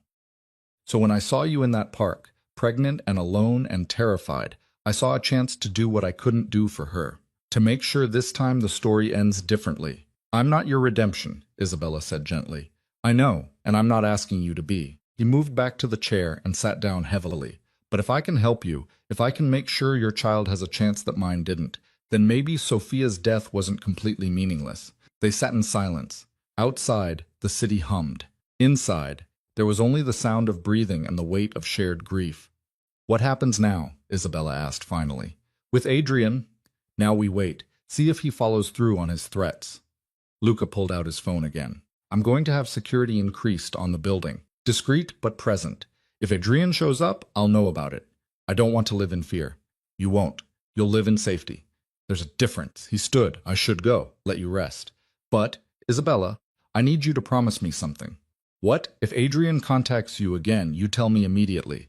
So when I saw you in that park, pregnant and alone and terrified, I saw a chance to do what I couldn't do for her. To make sure this time the story ends differently. I'm not your redemption, Isabella said gently. I know, and I'm not asking you to be. He moved back to the chair and sat down heavily. But if I can help you, if I can make sure your child has a chance that mine didn't, then maybe Sophia's death wasn't completely meaningless. They sat in silence. Outside, the city hummed. Inside, there was only the sound of breathing and the weight of shared grief. What happens now? Isabella asked finally. With Adrian, now we wait. See if he follows through on his threats. Luca pulled out his phone again. I'm going to have security increased on the building. Discreet but present. If Adrian shows up, I'll know about it. I don't want to live in fear. You won't. You'll live in safety. There's a difference. He stood. I should go. Let you rest. But, Isabella, I need you to promise me something. What? If Adrian contacts you again, you tell me immediately.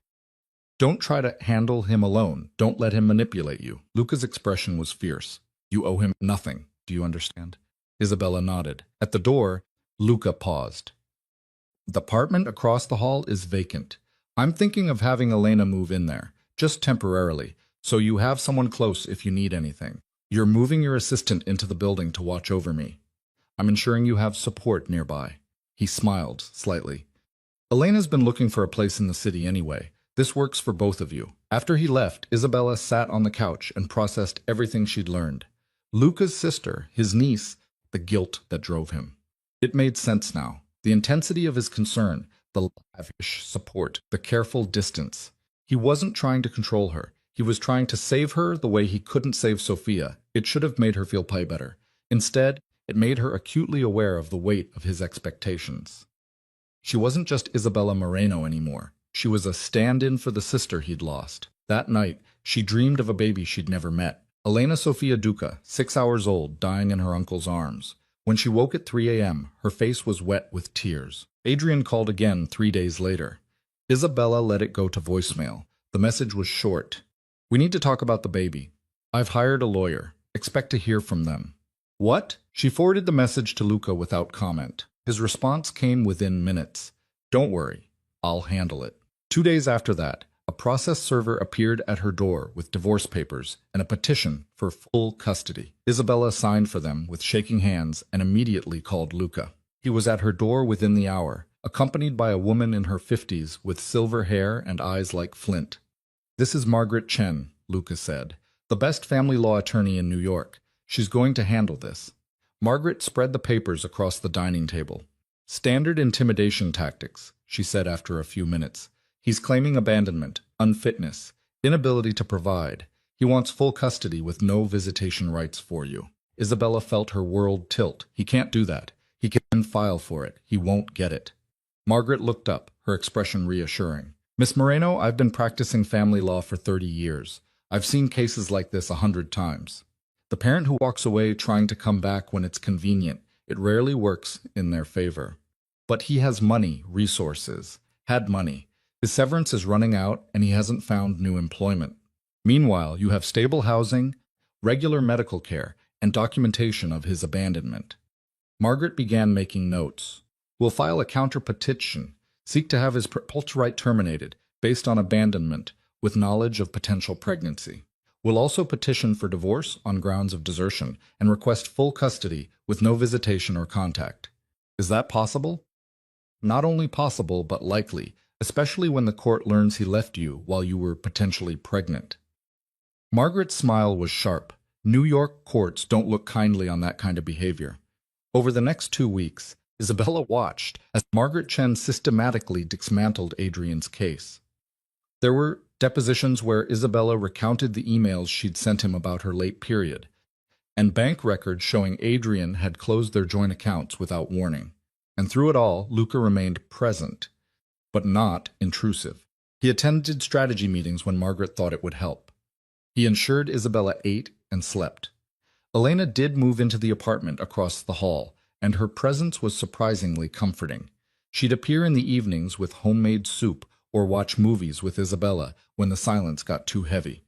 Don't try to handle him alone. Don't let him manipulate you. Luca's expression was fierce. You owe him nothing. Do you understand? Isabella nodded. At the door, Luca paused. The apartment across the hall is vacant. I'm thinking of having Elena move in there, just temporarily, so you have someone close if you need anything. You're moving your assistant into the building to watch over me. I'm ensuring you have support nearby. He smiled slightly. Elena's been looking for a place in the city anyway. This works for both of you. After he left, Isabella sat on the couch and processed everything she'd learned. Luca's sister, his niece, the guilt that drove him. It made sense now. The intensity of his concern, the lavish support, the careful distance. He wasn't trying to control her. He was trying to save her the way he couldn't save Sophia. It should have made her feel better. Instead, it made her acutely aware of the weight of his expectations. She wasn't just Isabella Moreno anymore. She was a stand-in for the sister he'd lost. That night, she dreamed of a baby she'd never met. Elena Sofia Duca, 6 hours old, dying in her uncle's arms. When she woke at 3 a.m., her face was wet with tears. Adrian called again 3 days later. Isabella let it go to voicemail. The message was short. "We need to talk about the baby. I've hired a lawyer. Expect to hear from them." "What?" She forwarded the message to Luca without comment. His response came within minutes. "Don't worry. I'll handle it." 2 days after that, a process server appeared at her door with divorce papers and a petition for full custody. Isabella signed for them with shaking hands and immediately called Luca. He was at her door within the hour, accompanied by a woman in her 50s with silver hair and eyes like flint. "This is Margaret Chen," Luca said, "the best family law attorney in New York. She's going to handle this." Margaret spread the papers across the dining table. "Standard intimidation tactics," she said after a few minutes. "He's claiming abandonment, unfitness, inability to provide. He wants full custody with no visitation rights for you." Isabella felt her world tilt. "He can't do that. He can file for it. He won't get it." Margaret looked up, her expression reassuring. "Miss Moreno, I've been practicing family law for 30 years. I've seen cases like this 100 times. The parent who walks away trying to come back when it's convenient, it rarely works in their favor. But he has money, resources, had money. His severance is running out and he hasn't found new employment. Meanwhile, you have stable housing, regular medical care, and documentation of his abandonment." Margaret began making notes. "We'll file a counter-petition, seek to have his parental right terminated based on abandonment with knowledge of potential pregnancy. We'll also petition for divorce on grounds of desertion and request full custody with no visitation or contact." Is that possible? Not only possible, but likely, especially when the court learns he left you while you were potentially pregnant. Margaret's smile was sharp. New York courts don't look kindly on that kind of behavior. Over the next 2 weeks, Isabella watched as Margaret Chen systematically dismantled Adrian's case. There were depositions where Isabella recounted the emails she'd sent him about her late period, and bank records showing Adrian had closed their joint accounts without warning. And through it all, Luca remained present, but not intrusive. He attended strategy meetings when Margaret thought it would help. He ensured Isabella ate and slept. Elena did move into the apartment across the hall, and her presence was surprisingly comforting. She'd appear in the evenings with homemade soup or watch movies with Isabella when the silence got too heavy.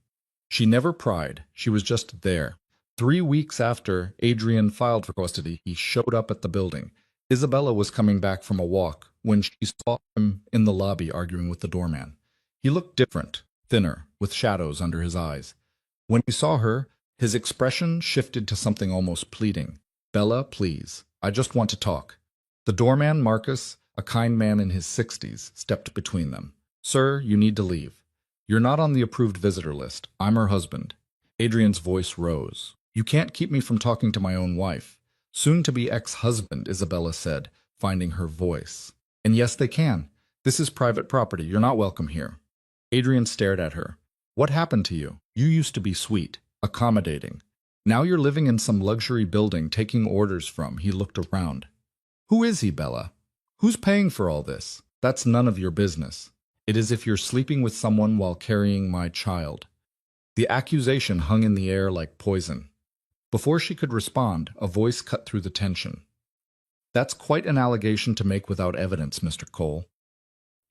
She never pried, she was just there. 3 weeks after Adrian filed for custody, he showed up at the building. Isabella was coming back from a walk when she saw him in the lobby arguing with the doorman. He looked different, thinner, with shadows under his eyes. When he saw her, his expression shifted to something almost pleading. "Bella, please, I just want to talk." The doorman, Marcus, a kind man in his 60s, stepped between them. "Sir, you need to leave. You're not on the approved visitor list. I'm her husband." Adrian's voice rose. "You can't keep me from talking to my own wife." "Soon-to-be ex-husband," Isabella said, finding her voice. "And yes, they can. This is private property. You're not welcome here." Adrian stared at her. "What happened to you? You used to be sweet, accommodating. Now you're living in some luxury building taking orders from." He looked around. "Who is he, Bella? Who's paying for all this? That's none of your business. It is if you're sleeping with someone while carrying my child." The accusation hung in the air like poison. Before she could respond, a voice cut through the tension. "That's quite an allegation to make without evidence, Mr. Cole."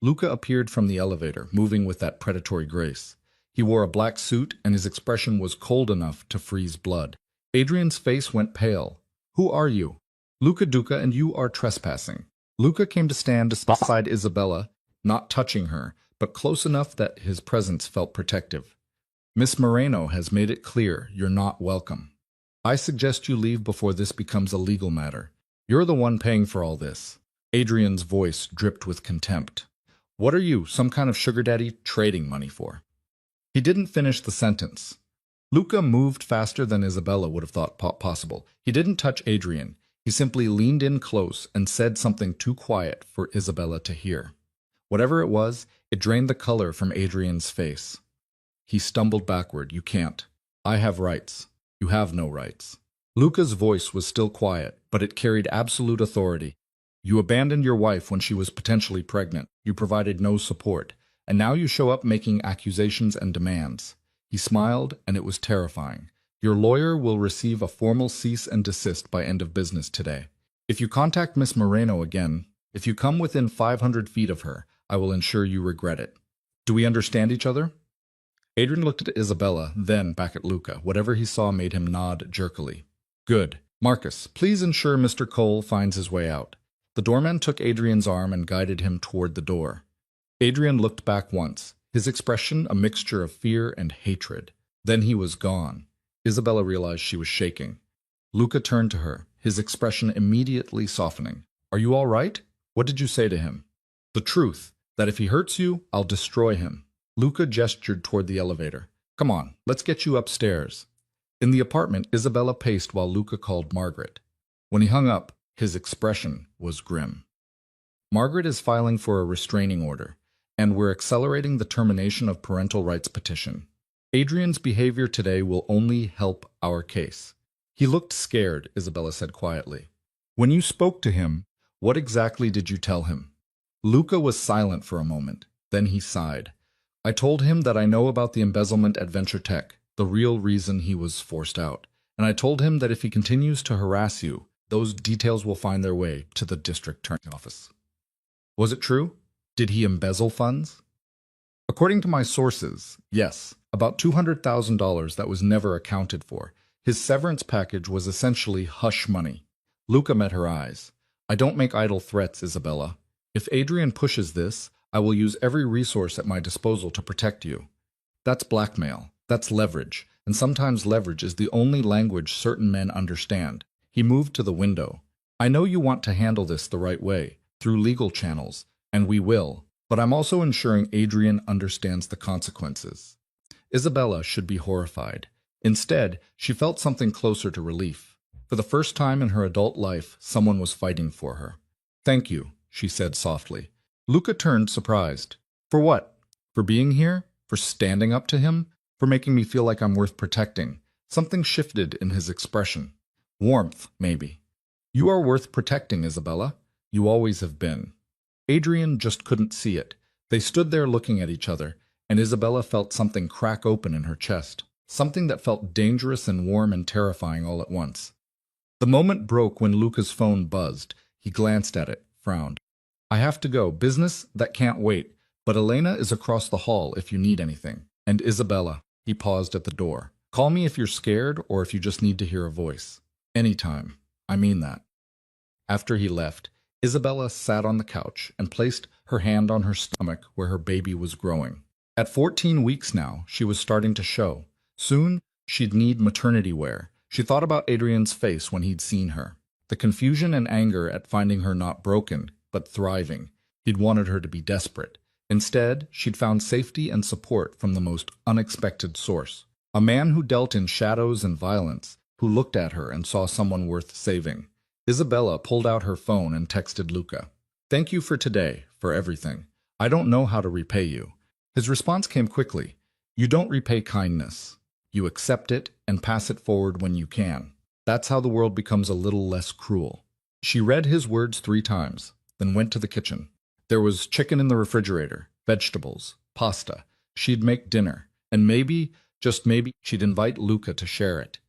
Luca appeared from the elevator, moving with that predatory grace. He wore a black suit, and his expression was cold enough to freeze blood. Adrian's face went pale. "Who are you?" "Luca Duca, and you are trespassing." Luca came to stand beside Isabella, not touching her, but close enough that his presence felt protective. "Miss Moreno has made it clear you're not welcome. I suggest you leave before this becomes a legal matter. You're the one paying for all this." Adrian's voice dripped with contempt. "What are you, some kind of sugar daddy, trading money for?" He didn't finish the sentence. Luca moved faster than Isabella would have thought possible. He didn't touch Adrian. He simply leaned in close and said something too quiet for Isabella to hear. Whatever it was, it drained the color from Adrian's face. He stumbled backward. "You can't. I have rights. You have no rights." Luca's voice was still quiet, but it carried absolute authority. "You abandoned your wife when she was potentially pregnant. You provided no support. And now you show up making accusations and demands." He smiled, and it was terrifying. "Your lawyer will receive a formal cease and desist by end of business today. If you contact Miss Moreno again, if you come within 500 feet of her, I will ensure you regret it. Do we understand each other?" Adrian looked at Isabella, then back at Luca. Whatever he saw made him nod jerkily. "Good. Marcus, please ensure Mr. Cole finds his way out." The doorman took Adrian's arm and guided him toward the door. Adrian looked back once, his expression a mixture of fear and hatred. Then he was gone. Isabella realized she was shaking. Luca turned to her, his expression immediately softening. "Are you all right? What did you say to him?" "The truth, that if he hurts you, I'll destroy him." Luca gestured toward the elevator. "Come on, let's get you upstairs." In the apartment, Isabella paced while Luca called Margaret. When he hung up, his expression was grim. "Margaret is filing for a restraining order, and we're accelerating the termination of parental rights petition. Adrian's behavior today will only help our case." "He looked scared," Isabella said quietly. "When you spoke to him, what exactly did you tell him?" Luca was silent for a moment. Then he sighed. "I told him that I know about the embezzlement at Venture Tech, the real reason he was forced out. And I told him that if he continues to harass you, those details will find their way to the district attorney's office." "Was it true? Did he embezzle funds?" "According to my sources, yes. About $200,000 that was never accounted for. His severance package was essentially hush money." Luca met her eyes. "I don't make idle threats, Isabella. If Adrian pushes this, I will use every resource at my disposal to protect you. That's blackmail. That's leverage. And sometimes leverage is the only language certain men understand." He moved to the window. "I know you want to handle this the right way, through legal channels, and we will. But I'm also ensuring Adrian understands the consequences." Isabella should be horrified. Instead, she felt something closer to relief. For the first time in her adult life, someone was fighting for her. "Thank you," she said softly. Luca turned surprised. "For what? For being here? For standing up to him? For making me feel like I'm worth protecting?" Something shifted in his expression. Warmth, maybe. "You are worth protecting, Isabella. You always have been." Adrian just couldn't see it. They stood there looking at each other, and Isabella felt something crack open in her chest. Something that felt dangerous and warm and terrifying all at once. The moment broke when Luca's phone buzzed. He glanced at it, frowned. "I have to go. Business that can't wait. But Elena is across the hall if you need anything. And Isabella," he paused at the door. "Call me if you're scared or if you just need to hear a voice. Anytime. I mean that." After he left, Isabella sat on the couch and placed her hand on her stomach where her baby was growing. At 14 weeks now, she was starting to show. Soon, she'd need maternity wear. She thought about Adrian's face when he'd seen her. The confusion and anger at finding her not broken, but thriving. He'd wanted her to be desperate. Instead, she'd found safety and support from the most unexpected source. A man who dealt in shadows and violence, who looked at her and saw someone worth saving. Isabella pulled out her phone and texted Luca. "Thank you for today, for everything. I don't know how to repay you." His response came quickly. "You don't repay kindness. You accept it and pass it forward when you can. That's how the world becomes a little less cruel." She read his words 3 times, then went to the kitchen. There was chicken in the refrigerator, vegetables, pasta. She'd make dinner, and maybe, just maybe, she'd invite Luca to share it.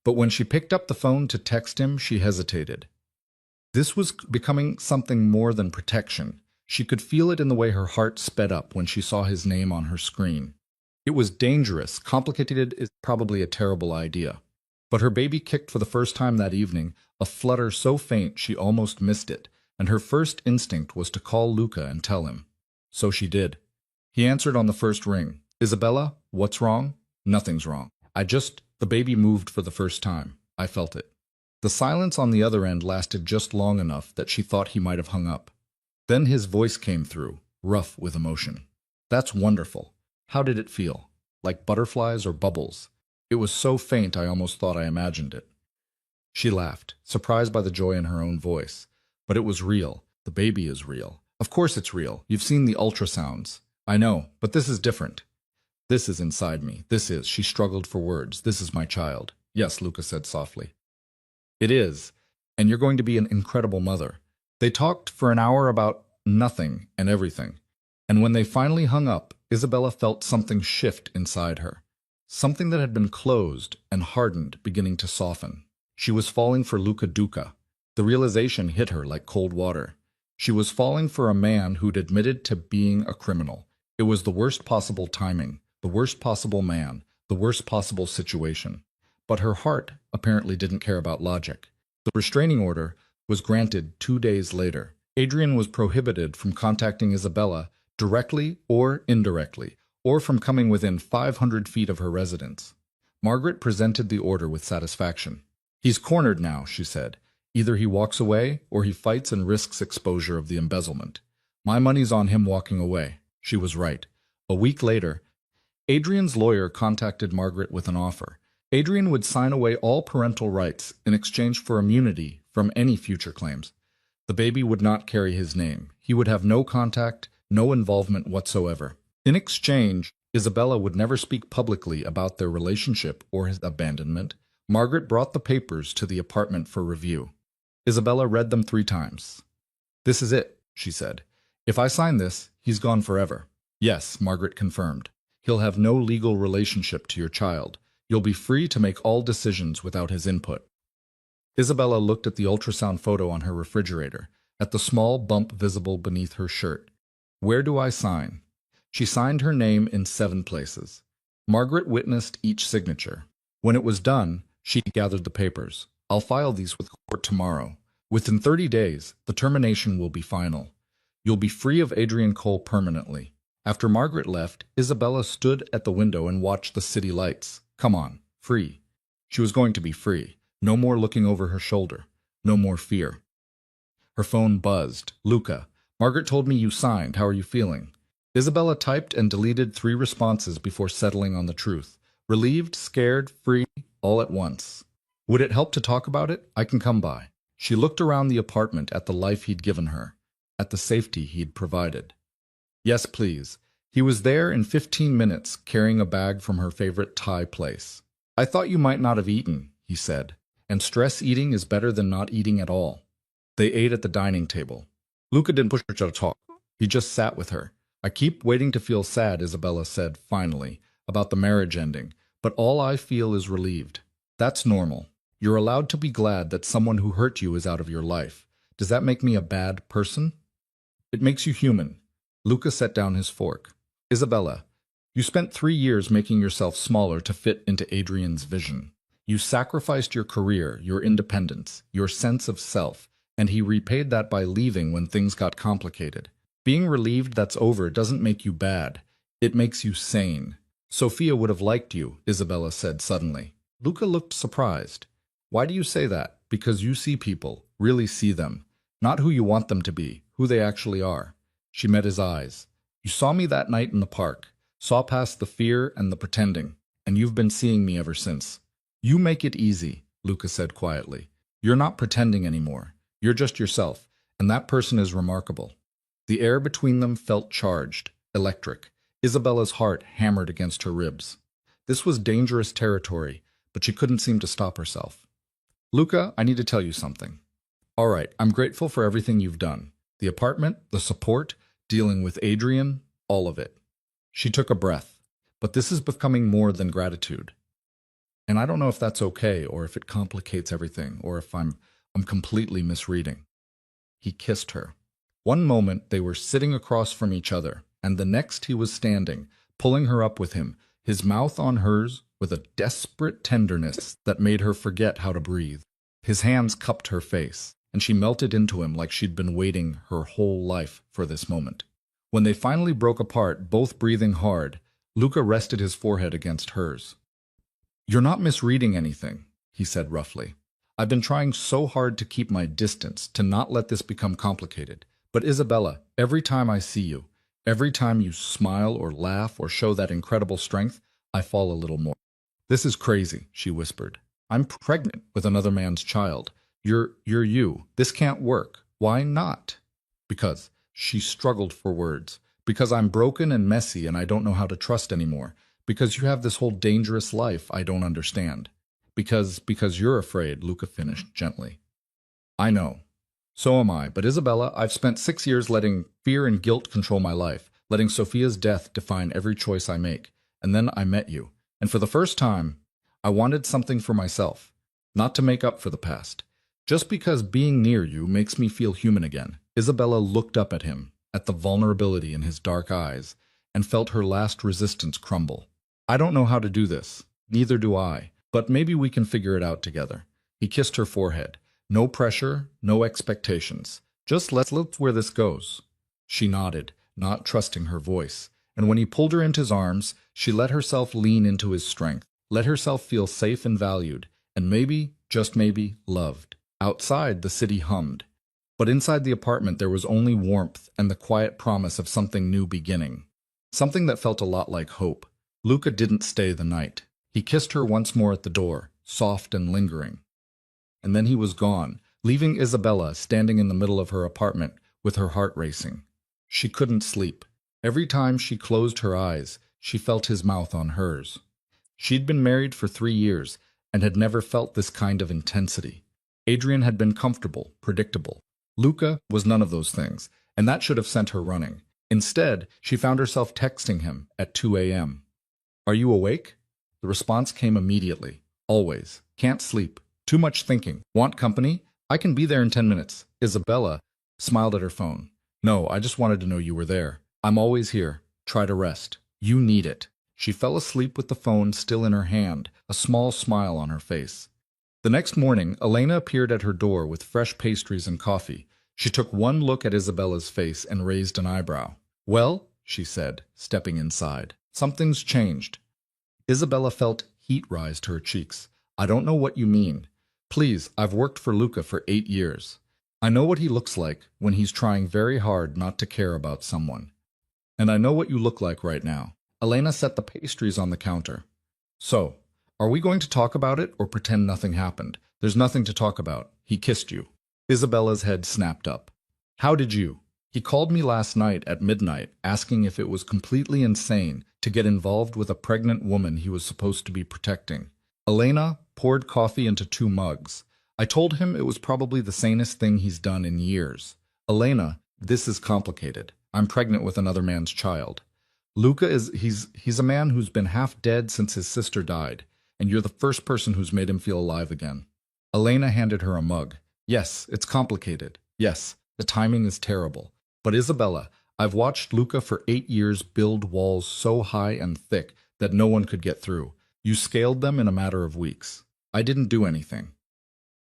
But when she picked up the phone to text him, she hesitated. This was becoming something more than protection. She could feel it in the way her heart sped up when she saw his name on her screen. It was dangerous. Complicated is probably a terrible idea. But her baby kicked for the first time that evening, a flutter so faint she almost missed it, and her first instinct was to call Luca and tell him. So she did. He answered on the first ring. "Isabella, what's wrong?" "Nothing's wrong. The baby moved for the first time. I felt it." The silence on the other end lasted just long enough that she thought he might have hung up. Then his voice came through, rough with emotion. "That's wonderful. How did it feel? Like butterflies or bubbles?" It was so faint I almost thought I imagined it. She laughed, surprised by the joy in her own voice. "But it was real. The baby is real." "Of course it's real. You've seen the ultrasounds." "I know, but this is different. This is inside me. She struggled for words. "This is my child." "Yes," Luca said softly. "It is. And you're going to be an incredible mother." They talked for an hour about nothing and everything. And when they finally hung up, Isabella felt something shift inside her. Something that had been closed and hardened beginning to soften. She was falling for Luca Duca. The realization hit her like cold water. She was falling for a man who'd admitted to being a criminal. It was the worst possible timing, the worst possible man, the worst possible situation. But her heart apparently didn't care about logic. The restraining order was granted 2 days later. Adrian was prohibited from contacting Isabella directly or indirectly, or from coming within 500 feet of her residence. Margaret presented the order with satisfaction. "He's cornered now," she said. "Either he walks away, or he fights and risks exposure of the embezzlement. My money's on him walking away." She was right. A week later, Adrian's lawyer contacted Margaret with an offer. Adrian would sign away all parental rights in exchange for immunity from any future claims. The baby would not carry his name. He would have no contact, no involvement whatsoever. In exchange, Isabella would never speak publicly about their relationship or his abandonment. Margaret brought the papers to the apartment for review. Isabella read them 3 times. "This is it," she said. "If I sign this, he's gone forever." "Yes," Margaret confirmed. "He'll have no legal relationship to your child. You'll be free to make all decisions without his input." Isabella looked at the ultrasound photo on her refrigerator, at the small bump visible beneath her shirt. "Where do I sign?" She signed her name in 7 places. Margaret witnessed each signature. When it was done, she gathered the papers. "I'll file these with court tomorrow. Within 30 days, the termination will be final. You'll be free of Adrian Cole permanently." After Margaret left, Isabella stood at the window and watched the city lights. Come on, free. She was going to be free. No more looking over her shoulder. No more fear. Her phone buzzed. "Luca, Margaret told me you signed. How are you feeling?" Isabella typed and deleted 3 responses before settling on the truth. Relieved, scared, free, all at once. "Would it help to talk about it? I can come by." She looked around the apartment at the life he'd given her, at the safety he'd provided. "Yes, please." He was there in 15 minutes, carrying a bag from her favorite Thai place. "I thought you might not have eaten," he said, "and stress eating is better than not eating at all." They ate at the dining table. Luca didn't push her to talk. He just sat with her. "I keep waiting to feel sad," Isabella said, finally, "about the marriage ending, but all I feel is relieved." "That's normal. You're allowed to be glad that someone who hurt you is out of your life. Does that make me a bad person?" "It makes you human." Luca set down his fork. "Isabella, you spent 3 years making yourself smaller to fit into Adrian's vision. You sacrificed your career, your independence, your sense of self, and he repaid that by leaving when things got complicated. Being relieved that's over doesn't make you bad. It makes you sane. Sophia would have liked you," Isabella said suddenly. Luca looked surprised. "Why do you say that?" "Because you see people, really see them. Not who you want them to be, who they actually are." She met his eyes. "You saw me that night in the park, saw past the fear and the pretending, and you've been seeing me ever since." "You make it easy," Luca said quietly. "You're not pretending anymore. You're just yourself, and that person is remarkable." The air between them felt charged, electric. Isabella's heart hammered against her ribs. This was dangerous territory, but she couldn't seem to stop herself. "Luca, I need to tell you something." "All right, I'm grateful for everything you've done. The apartment, the support, dealing with Adrian, all of it." She took a breath. "But this is becoming more than gratitude. And I don't know if that's okay, or if it complicates everything, or if I'm completely misreading." He kissed her. One moment they were sitting across from each other, and the next he was standing, pulling her up with him, his mouth on hers with a desperate tenderness that made her forget how to breathe. His hands cupped her face, and she melted into him like she'd been waiting her whole life for this moment. When they finally broke apart, both breathing hard, Luca rested his forehead against hers. "You're not misreading anything," he said roughly. "I've been trying so hard to keep my distance, to not let this become complicated. But Isabella, every time I see you, every time you smile or laugh or show that incredible strength, I fall a little more." "This is crazy," she whispered. "I'm pregnant with another man's child. You're you. This can't work. Why not?" "Because," she struggled for words, "because I'm broken and messy and I don't know how to trust anymore. Because you have this whole dangerous life I don't understand. Because you're afraid," Luca finished gently. "I know. So am I. But Isabella, I've spent 6 years letting fear and guilt control my life. letting Sophia's death define every choice I make. And then I met you. And for the first time, I wanted something for myself, not to make up for the past. Just because being near you makes me feel human again. Isabella looked up at him, at the vulnerability in his dark eyes, and felt her last resistance crumble. I don't know how to do this. Neither do I. But maybe we can figure it out together. He kissed her forehead. No pressure, no expectations. Just let's look where this goes. She nodded, not trusting her voice. And when he pulled her into his arms, she let herself lean into his strength, let herself feel safe and valued, and maybe, just maybe, loved. Outside, the city hummed. But inside the apartment there was only warmth and the quiet promise of something new beginning. Something that felt a lot like hope. Luca didn't stay the night. He kissed her once more at the door, soft and lingering. And then he was gone, leaving Isabella standing in the middle of her apartment with her heart racing. She couldn't sleep. Every time she closed her eyes, she felt his mouth on hers. She'd been married for 3 years and had never felt this kind of intensity. Adrian had been comfortable, predictable. Luca was none of those things, and that should have sent her running. Instead, she found herself texting him at 2 a.m. "Are you awake?" The response came immediately. "Always. Can't sleep. Too much thinking. Want company? I can be there in 10 minutes. Isabella smiled at her phone. "No, I just wanted to know you were there. I'm always here. Try to rest. You need it." She fell asleep with the phone still in her hand, a small smile on her face. The next morning, Elena appeared at her door with fresh pastries and coffee. She took one look at Isabella's face and raised an eyebrow. "Well," she said, stepping inside, "something's changed." Isabella felt heat rise to her cheeks. "I don't know what you mean. Please, I've worked for Luca for 8 years. I know what he looks like when he's trying very hard not to care about someone. And I know what you look like right now." Elena set the pastries on the counter. "So, are we going to talk about it or pretend nothing happened? There's nothing to talk about. He kissed you." Isabella's head snapped up. "How did you?" "He called me last night at midnight asking if it was completely insane to get involved with a pregnant woman he was supposed to be protecting." Elena poured coffee into 2 mugs. "I told him it was probably the sanest thing he's done in years." "Elena, this is complicated. I'm pregnant with another man's child. Luca he's a man who's been half dead since his sister died, and you're the first person who's made him feel alive again." Elena handed her a mug. "Yes, it's complicated. Yes, the timing is terrible. But Isabella, I've watched Luca for 8 years build walls so high and thick that no one could get through. You scaled them in a matter of weeks. I didn't do anything.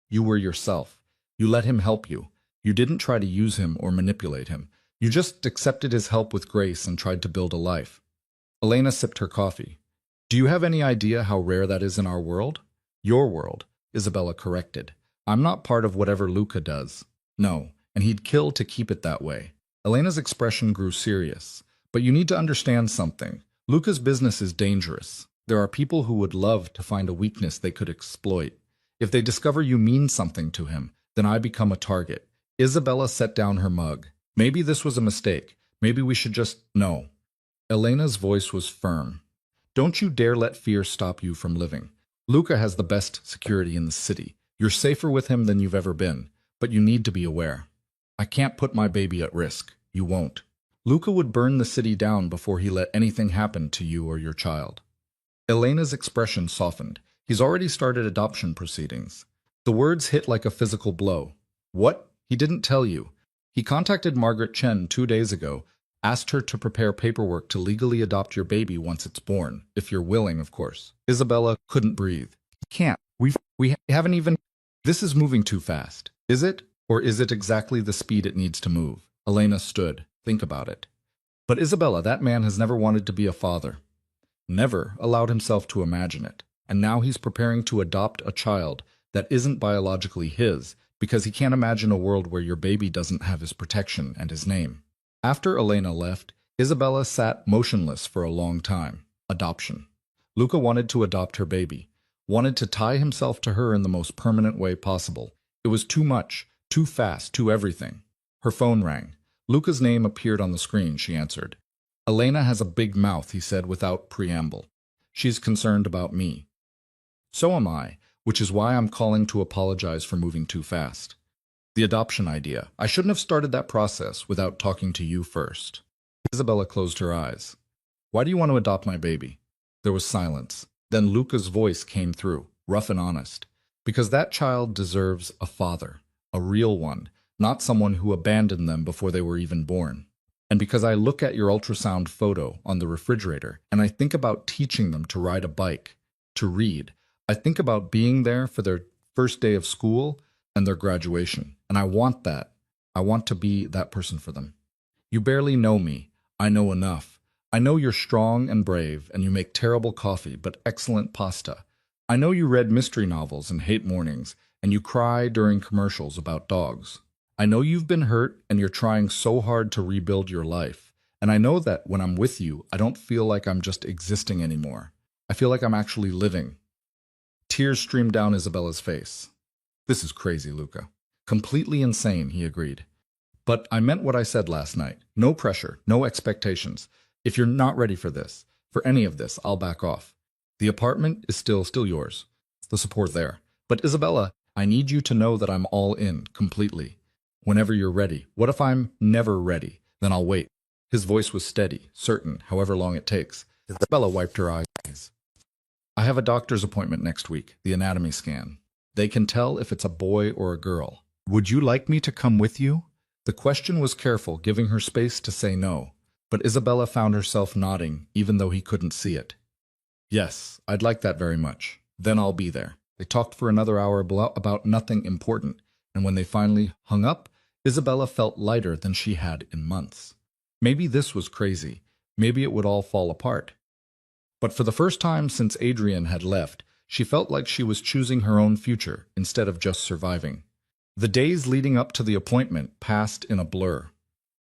You were yourself. You let him help you. You didn't try to use him or manipulate him. You just accepted his help with grace and tried to build a life." Elena sipped her coffee. "Do you have any idea how rare that is in our world?" "Your world," Isabella corrected. "I'm not part of whatever Luca does." "No, and he'd kill to keep it that way." Elena's expression grew serious. "But you need to understand something. Luca's business is dangerous. There are people who would love to find a weakness they could exploit. If they discover you mean something to him, then I become a target." Isabella set down her mug. "Maybe this was a mistake. Maybe we should just—" "No." Elena's voice was firm. "Don't you dare let fear stop you from living. Luca has the best security in the city. You're safer with him than you've ever been, but you need to be aware. I can't put my baby at risk. You won't. Luca would burn the city down before he let anything happen to you or your child." Elena's expression softened. "He's already started adoption proceedings." The words hit like a physical blow. "What? He didn't tell you." "He contacted Margaret Chen 2 days ago, asked her to prepare paperwork to legally adopt your baby once it's born, if you're willing, of course." Isabella couldn't breathe. "He can't. We haven't even—" "This is moving too fast. Is it? Or is it exactly the speed it needs to move?" Elena stood. "Think about it." "But Isabella, that man has never wanted to be a father. Never allowed himself to imagine it. And now he's preparing to adopt a child that isn't biologically his, because he can't imagine a world where your baby doesn't have his protection and his name." After Elena left, Isabella sat motionless for a long time. Adoption. Luca wanted to adopt her baby, wanted to tie himself to her in the most permanent way possible. It was too much, too fast, too everything. Her phone rang. Luca's name appeared on the screen, she answered. "Elena has a big mouth," he said without preamble. "She's concerned about me. So am I, which is why I'm calling to apologize for moving too fast. The adoption idea. I shouldn't have started that process without talking to you first." Isabella closed her eyes. Why do you want to adopt my baby? There was silence. Then Luca's voice came through, rough and honest. Because that child deserves a father, a real one, not someone who abandoned them before they were even born. And because I look at your ultrasound photo on the refrigerator and I think about teaching them to ride a bike, to read, I think about being there for their first day of school and their graduation. And I want that. I want to be that person for them. You barely know me. I know enough. I know you're strong and brave, and you make terrible coffee, but excellent pasta. I know you read mystery novels and hate mornings, and you cry during commercials about dogs. I know you've been hurt, and you're trying so hard to rebuild your life. And I know that when I'm with you, I don't feel like I'm just existing anymore. I feel like I'm actually living. Tears streamed down Isabella's face. This is crazy, Luca. Completely insane, he agreed. But I meant what I said last night. No pressure, no expectations. If you're not ready for this, for any of this, I'll back off. The apartment is still yours. The support there. But Isabella, I need you to know that I'm all in, completely. Whenever you're ready. What if I'm never ready? Then I'll wait. His voice was steady, certain, however long it takes. Isabella wiped her eyes. I have a doctor's appointment next week, the anatomy scan. They can tell if it's a boy or a girl. Would you like me to come with you? The question was careful, giving her space to say no. But Isabella found herself nodding, even though he couldn't see it. Yes, I'd like that very much. Then I'll be there. They talked for another hour about nothing important, and when they finally hung up, Isabella felt lighter than she had in months. Maybe this was crazy. Maybe it would all fall apart. But for the first time since Adrian had left, she felt like she was choosing her own future instead of just surviving. The days leading up to the appointment passed in a blur.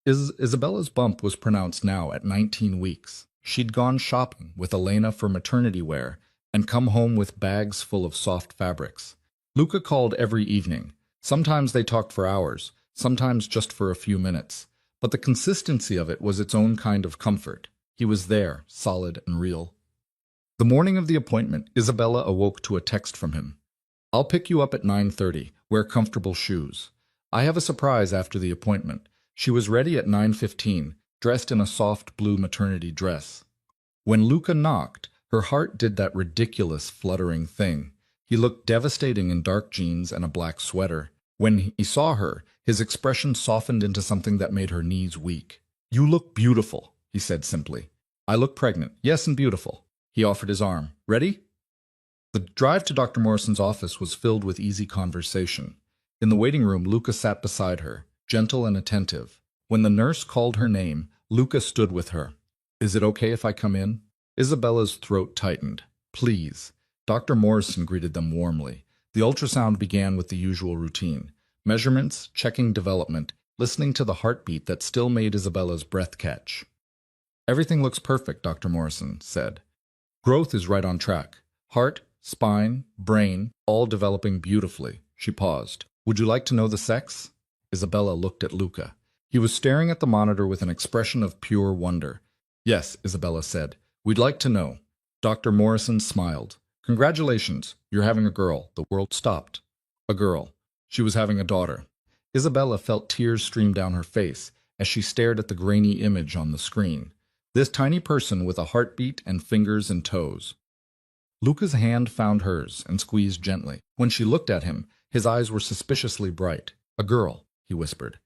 Isabella's bump was pronounced now at 19 weeks. She'd gone shopping with Elena for maternity wear and come home with bags full of soft fabrics. Luca called every evening. Sometimes they talked for hours, sometimes just for a few minutes. But the consistency of it was its own kind of comfort. He was there, solid and real. The morning of the appointment, Isabella awoke to a text from him. I'll pick you up at 9:30. Wear comfortable shoes. I have a surprise after the appointment. She was ready at 9:15, dressed in a soft blue maternity dress. When Luca knocked, her heart did that ridiculous fluttering thing. He looked devastating in dark jeans and a black sweater. When he saw her, his expression softened into something that made her knees weak. You look beautiful, he said simply. I look pregnant, yes, and beautiful. He offered his arm. Ready? The drive to Dr. Morrison's office was filled with easy conversation. In the waiting room, Luca sat beside her, gentle and attentive. When the nurse called her name, Luca stood with her. Is it okay if I come in? Isabella's throat tightened. Please. Dr. Morrison greeted them warmly. The ultrasound began with the usual routine. Measurements, checking development, listening to the heartbeat that still made Isabella's breath catch. Everything looks perfect, Dr. Morrison said. Growth is right on track. Heart, spine, brain, all developing beautifully. She paused. Would you like to know the sex? Isabella looked at Luca. He was staring at the monitor with an expression of pure wonder. Yes, Isabella said. We'd like to know. Dr. Morrison smiled. Congratulations, you're having a girl. The world stopped. A girl. She was having a daughter. Isabella felt tears stream down her face as she stared at the grainy image on the screen. This tiny person with a heartbeat and fingers and toes. Luca's hand found hers and squeezed gently. When she looked at him, his eyes were suspiciously bright. A girl, he whispered.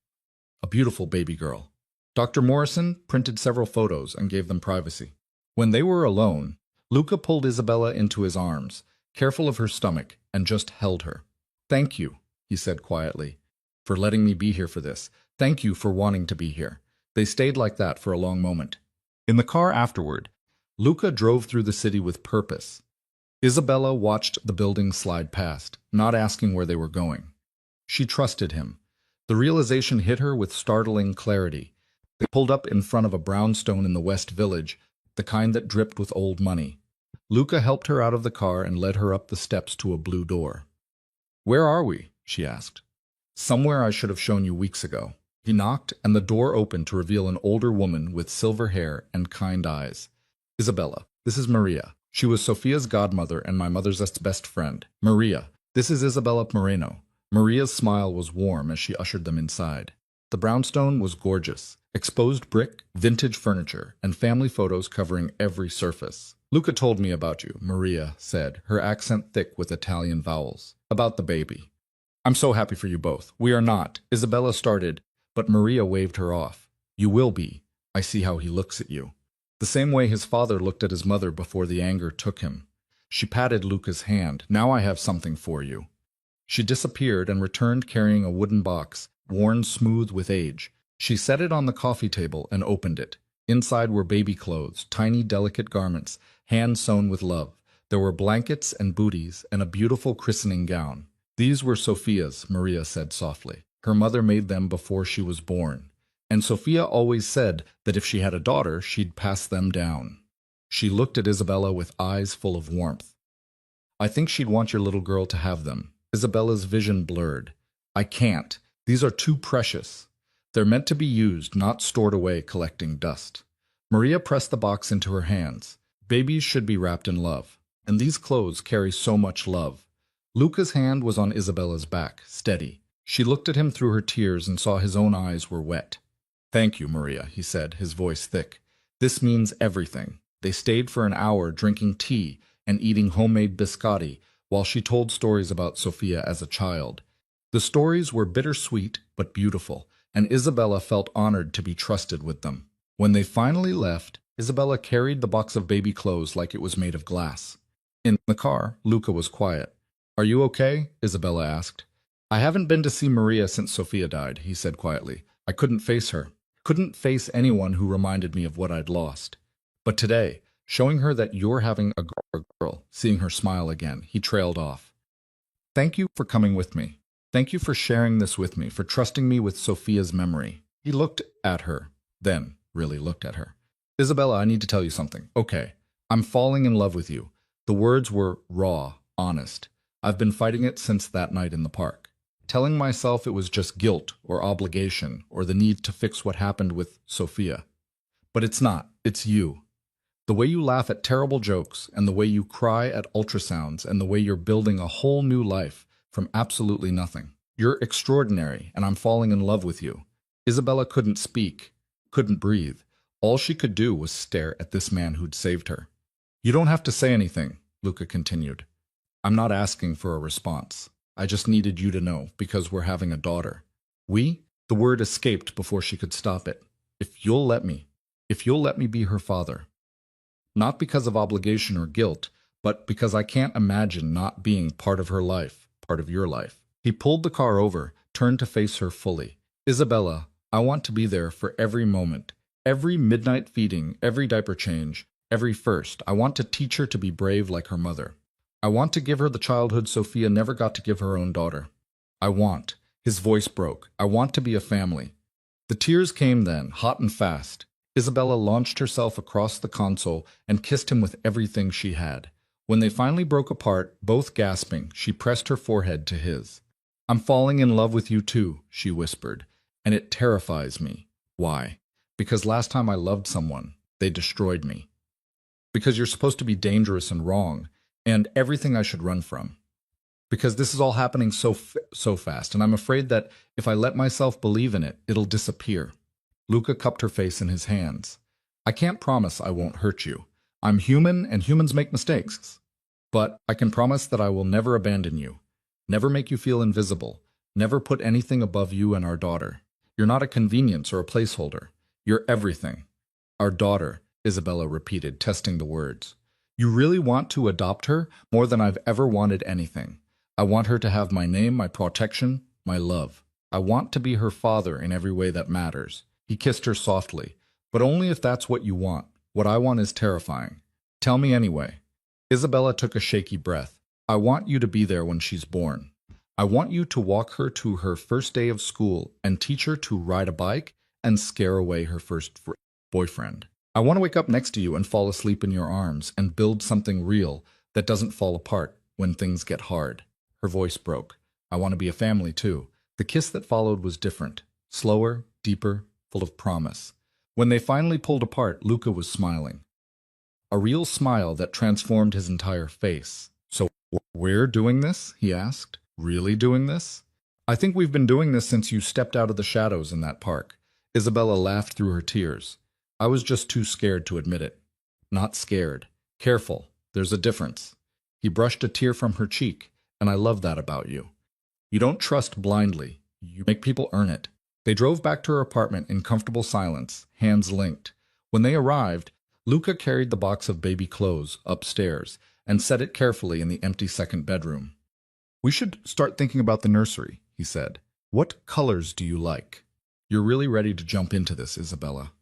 A beautiful baby girl. Dr. Morrison printed several photos and gave them privacy. When they were alone, Luca pulled Isabella into his arms, careful of her stomach, and just held her. Thank you, he said quietly, for letting me be here for this. Thank you for wanting to be here. They stayed like that for a long moment. In the car afterward, Luca drove through the city with purpose. Isabella watched the buildings slide past, not asking where they were going. She trusted him. The realization hit her with startling clarity. They pulled up in front of a brownstone in the West Village, the kind that dripped with old money. Luca helped her out of the car and led her up the steps to a blue door. Where are we? She asked. Somewhere I should have shown you weeks ago. He knocked, and the door opened to reveal an older woman with silver hair and kind eyes. Isabella, this is Maria. She was Sophia's godmother and my mother's best friend. Maria, this is Isabella Moreno. Maria's smile was warm as she ushered them inside. The brownstone was gorgeous. Exposed brick, vintage furniture, and family photos covering every surface. Luca told me about you, Maria said, her accent thick with Italian vowels. About the baby. I'm so happy for you both. We are not. Isabella started, but Maria waved her off. You will be. I see how he looks at you. The same way his father looked at his mother before the anger took him. She patted Luca's hand. Now I have something for you. She disappeared and returned carrying a wooden box, worn smooth with age. She set it on the coffee table and opened it. Inside were baby clothes, tiny delicate garments, hand-sewn with love. There were blankets and booties and a beautiful christening gown. These were Sophia's, Maria said softly. Her mother made them before she was born. And Sophia always said that if she had a daughter, she'd pass them down. She looked at Isabella with eyes full of warmth. I think she'd want your little girl to have them. Isabella's vision blurred. I can't. These are too precious. They're meant to be used, not stored away collecting dust. Maria pressed the box into her hands. Babies should be wrapped in love, and these clothes carry so much love. Luca's hand was on Isabella's back, steady. She looked at him through her tears and saw his own eyes were wet. Thank you, Maria, he said, his voice thick. This means everything. They stayed for an hour drinking tea and eating homemade biscotti while she told stories about Sophia as a child. The stories were bittersweet but beautiful, and Isabella felt honored to be trusted with them. When they finally left, Isabella carried the box of baby clothes like it was made of glass. In the car, Luca was quiet. Are you okay? Isabella asked. I haven't been to see Maria since Sophia died, he said quietly. I couldn't face her. Couldn't face anyone who reminded me of what I'd lost. But today, showing her that you're having a girl, seeing her smile again, he trailed off. Thank you for coming with me. Thank you for sharing this with me, for trusting me with Sophia's memory. He looked at her, then really looked at her. Isabella, I need to tell you something. Okay, I'm falling in love with you. The words were raw, honest. I've been fighting it since that night in the park. Telling myself it was just guilt or obligation or the need to fix what happened with Sophia. But it's not. It's you. The way you laugh at terrible jokes and the way you cry at ultrasounds and the way you're building a whole new life from absolutely nothing. You're extraordinary, and I'm falling in love with you. Isabella couldn't speak, couldn't breathe. All she could do was stare at this man who'd saved her. You don't have to say anything, Luca continued. I'm not asking for a response. I just needed you to know, because we're having a daughter. We? The word escaped before she could stop it. If you'll let me be her father. Not because of obligation or guilt, but because I can't imagine not being part of her life, part of your life. He pulled the car over, turned to face her fully. Isabella, I want to be there for every moment, every midnight feeding, every diaper change, every first. I want to teach her to be brave like her mother. I want to give her the childhood Sophia never got to give her own daughter. His voice broke, I want to be a family. The tears came then, hot and fast. Isabella launched herself across the console and kissed him with everything she had. When they finally broke apart, both gasping, she pressed her forehead to his. I'm falling in love with you too, she whispered, and it terrifies me. Why? Because last time I loved someone, they destroyed me. Because you're supposed to be dangerous and wrong, and everything I should run from. Because this is all happening so fast, and I'm afraid that if I let myself believe in it, it'll disappear. Luca cupped her face in his hands. I can't promise I won't hurt you. I'm human, and humans make mistakes. But I can promise that I will never abandon you, never make you feel invisible, never put anything above you and our daughter. You're not a convenience or a placeholder. You're everything. Our daughter, Isabella repeated, testing the words. You really want to adopt her more than I've ever wanted anything. I want her to have my name, my protection, my love. I want to be her father in every way that matters. He kissed her softly, but only if that's what you want. What I want is terrifying. Tell me anyway. Isabella took a shaky breath. I want you to be there when she's born. I want you to walk her to her first day of school and teach her to ride a bike and scare away her first boyfriend. I want to wake up next to you and fall asleep in your arms and build something real that doesn't fall apart when things get hard. Her voice broke. I want to be a family too. The kiss that followed was different, slower, deeper, full of promise. When they finally pulled apart, Luca was smiling. A real smile that transformed his entire face. So, we're doing this? He asked. Really doing this? I think we've been doing this since you stepped out of the shadows in that park. Isabella laughed through her tears. I was just too scared to admit it. Not scared. Careful. There's a difference. He brushed a tear from her cheek, and I love that about you. You don't trust blindly. You make people earn it. They drove back to her apartment in comfortable silence, hands linked. When they arrived, Luca carried the box of baby clothes upstairs and set it carefully in the empty second bedroom. We should start thinking about the nursery, he said. What colors do you like? You're really ready to jump into this, Isabella.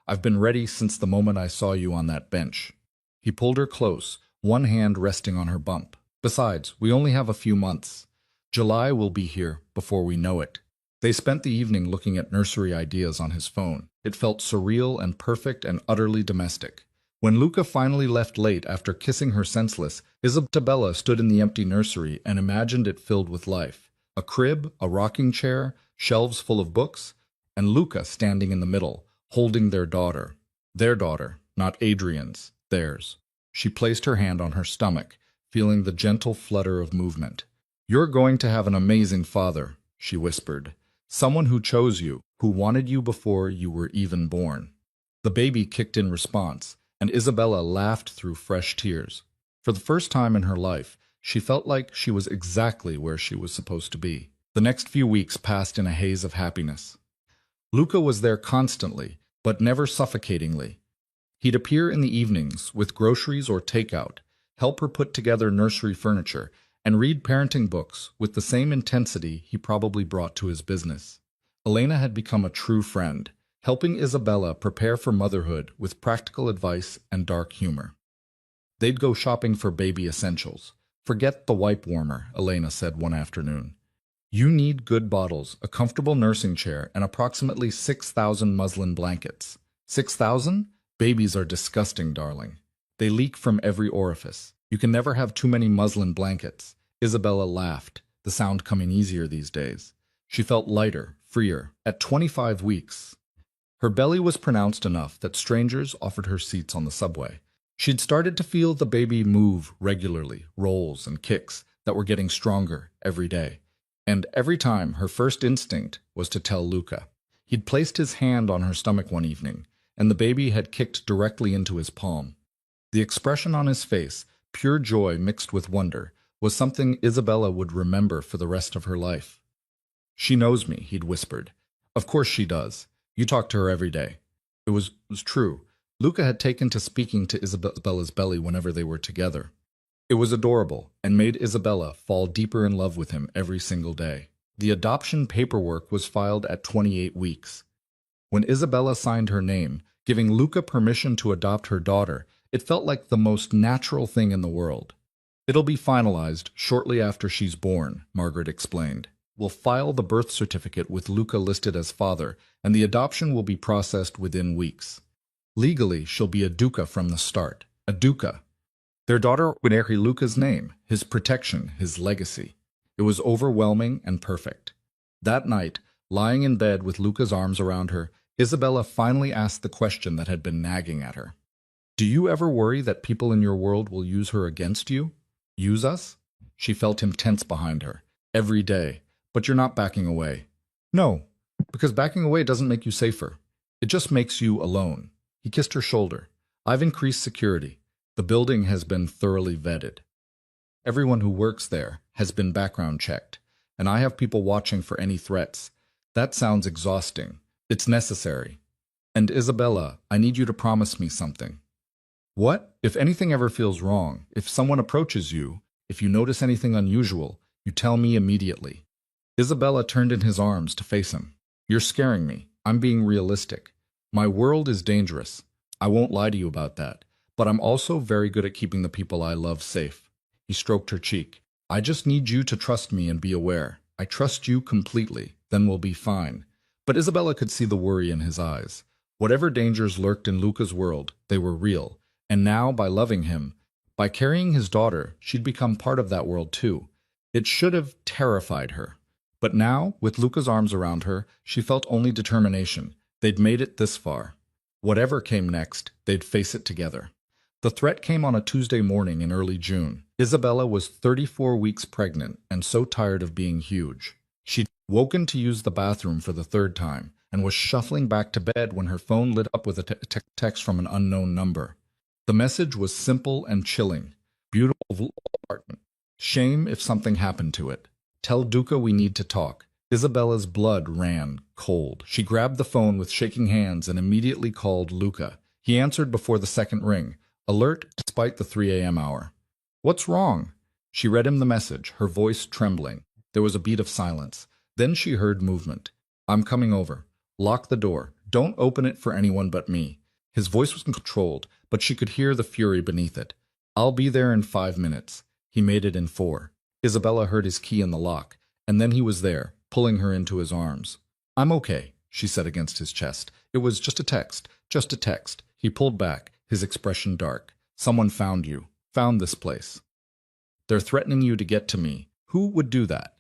I've been ready since the moment I saw you on that bench. He pulled her close, one hand resting on her bump. Besides, we only have a few months. July will be here before we know it. They spent the evening looking at nursery ideas on his phone. It felt surreal and perfect and utterly domestic. When Luca finally left late after kissing her senseless, Isabella stood in the empty nursery and imagined it filled with life. A crib, a rocking chair, shelves full of books, and Luca standing in the middle, holding their daughter. Their daughter, not Adrian's, theirs. She placed her hand on her stomach, feeling the gentle flutter of movement. You're going to have an amazing father, she whispered. Someone who chose you, who wanted you before you were even born. The baby kicked in response, and Isabella laughed through fresh tears. For the first time in her life, she felt like she was exactly where she was supposed to be. The next few weeks passed in a haze of happiness. Luca was there constantly, but never suffocatingly. He'd appear in the evenings with groceries or takeout, help her put together nursery furniture, and read parenting books with the same intensity he probably brought to his business. Elena had become a true friend, helping Isabella prepare for motherhood with practical advice and dark humor. They'd go shopping for baby essentials. Forget the wipe warmer, Elena said one afternoon. You need good bottles, a comfortable nursing chair, and approximately 6,000 muslin blankets. 6,000? Babies are disgusting, darling. They leak from every orifice. You can never have too many muslin blankets. Isabella laughed, the sound coming easier these days. She felt lighter, freer. At 25 weeks, her belly was pronounced enough that strangers offered her seats on the subway. She'd started to feel the baby move regularly, rolls and kicks that were getting stronger every day. And every time, her first instinct was to tell Luca. He'd placed his hand on her stomach one evening, and the baby had kicked directly into his palm. The expression on his face, pure joy mixed with wonder, was something Isabella would remember for the rest of her life. She knows me, he'd whispered. Of course she does. You talk to her every day. It was true. Luca had taken to speaking to Isabella's belly whenever they were together. It was adorable, and made Isabella fall deeper in love with him every single day. The adoption paperwork was filed at 28 weeks. When Isabella signed her name, giving Luca permission to adopt her daughter, it felt like the most natural thing in the world. It'll be finalized shortly after she's born, Margaret explained. We'll file the birth certificate with Luca listed as father, and the adoption will be processed within weeks. Legally, she'll be a duca from the start. A duca. Their daughter would inherit Luca's name, his protection, his legacy. It was overwhelming and perfect. That night, lying in bed with Luca's arms around her, Isabella finally asked the question that had been nagging at her. Do you ever worry that people in your world will use her against you? Use us? She felt him tense behind her. Every day. But you're not backing away. No, because backing away doesn't make you safer. It just makes you alone. He kissed her shoulder. I've increased security. The building has been thoroughly vetted. Everyone who works there has been background checked, and I have people watching for any threats. That sounds exhausting. It's necessary. And Isabella, I need you to promise me something. What? If anything ever feels wrong, if someone approaches you, if you notice anything unusual, you tell me immediately. Isabella turned in his arms to face him. You're scaring me. I'm being realistic. My world is dangerous. I won't lie to you about that. But I'm also very good at keeping the people I love safe. He stroked her cheek. I just need you to trust me and be aware. I trust you completely. Then we'll be fine. But Isabella could see the worry in his eyes. Whatever dangers lurked in Luca's world, they were real. And now, by loving him, by carrying his daughter, she'd become part of that world too. It should have terrified her. But now, with Luca's arms around her, she felt only determination. They'd made it this far. Whatever came next, they'd face it together. The threat came on a Tuesday morning in early June. Isabella was 34 weeks pregnant and so tired of being huge. She'd woken to use the bathroom for the third time, and was shuffling back to bed when her phone lit up with a text from an unknown number. The message was simple and chilling. Beautiful apartment. Shame if something happened to it. Tell Duca we need to talk. Isabella's blood ran cold. She grabbed the phone with shaking hands and immediately called Luca. He answered before the second ring, alert despite the 3 a.m. hour. What's wrong? She read him the message, her voice trembling. There was a beat of silence. Then she heard movement. I'm coming over. Lock the door. Don't open it for anyone but me. His voice was controlled, but she could hear the fury beneath it. I'll be there in 5 minutes. He made it in 4. Isabella heard his key in the lock, and then he was there, pulling her into his arms. I'm okay, she said against his chest. It was just a text, just a text. He pulled back, his expression dark. Someone found you, found this place. They're threatening you to get to me. Who would do that?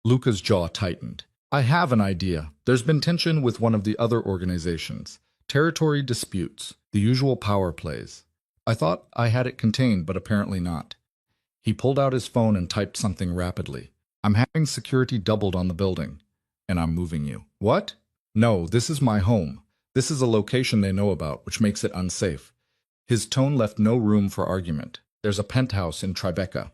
Luca's jaw tightened. I have an idea. There's been tension with one of the other organizations. Territory disputes, the usual power plays. I thought I had it contained, but apparently not. He pulled out his phone and typed something rapidly. I'm having security doubled on the building, and I'm moving you. What? No, this is my home. This is a location they know about, which makes it unsafe. His tone left no room for argument. There's a penthouse in Tribeca.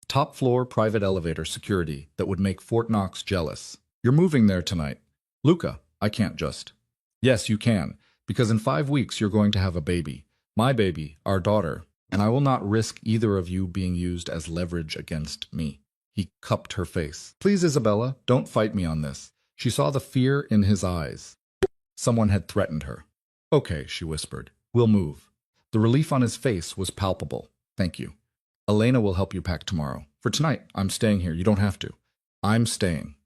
Top floor private elevator security that would make Fort Knox jealous. You're moving there tonight. Luca, I can't just. Yes, you can, because in 5 weeks you're going to have a baby. My baby, our daughter, and I will not risk either of you being used as leverage against me. He cupped her face. Please, Isabella, don't fight me on this. She saw the fear in his eyes. Someone had threatened her. Okay, she whispered. We'll move. The relief on his face was palpable. Thank you. Elena will help you pack tomorrow. For tonight, I'm staying here. You don't have to. I'm staying.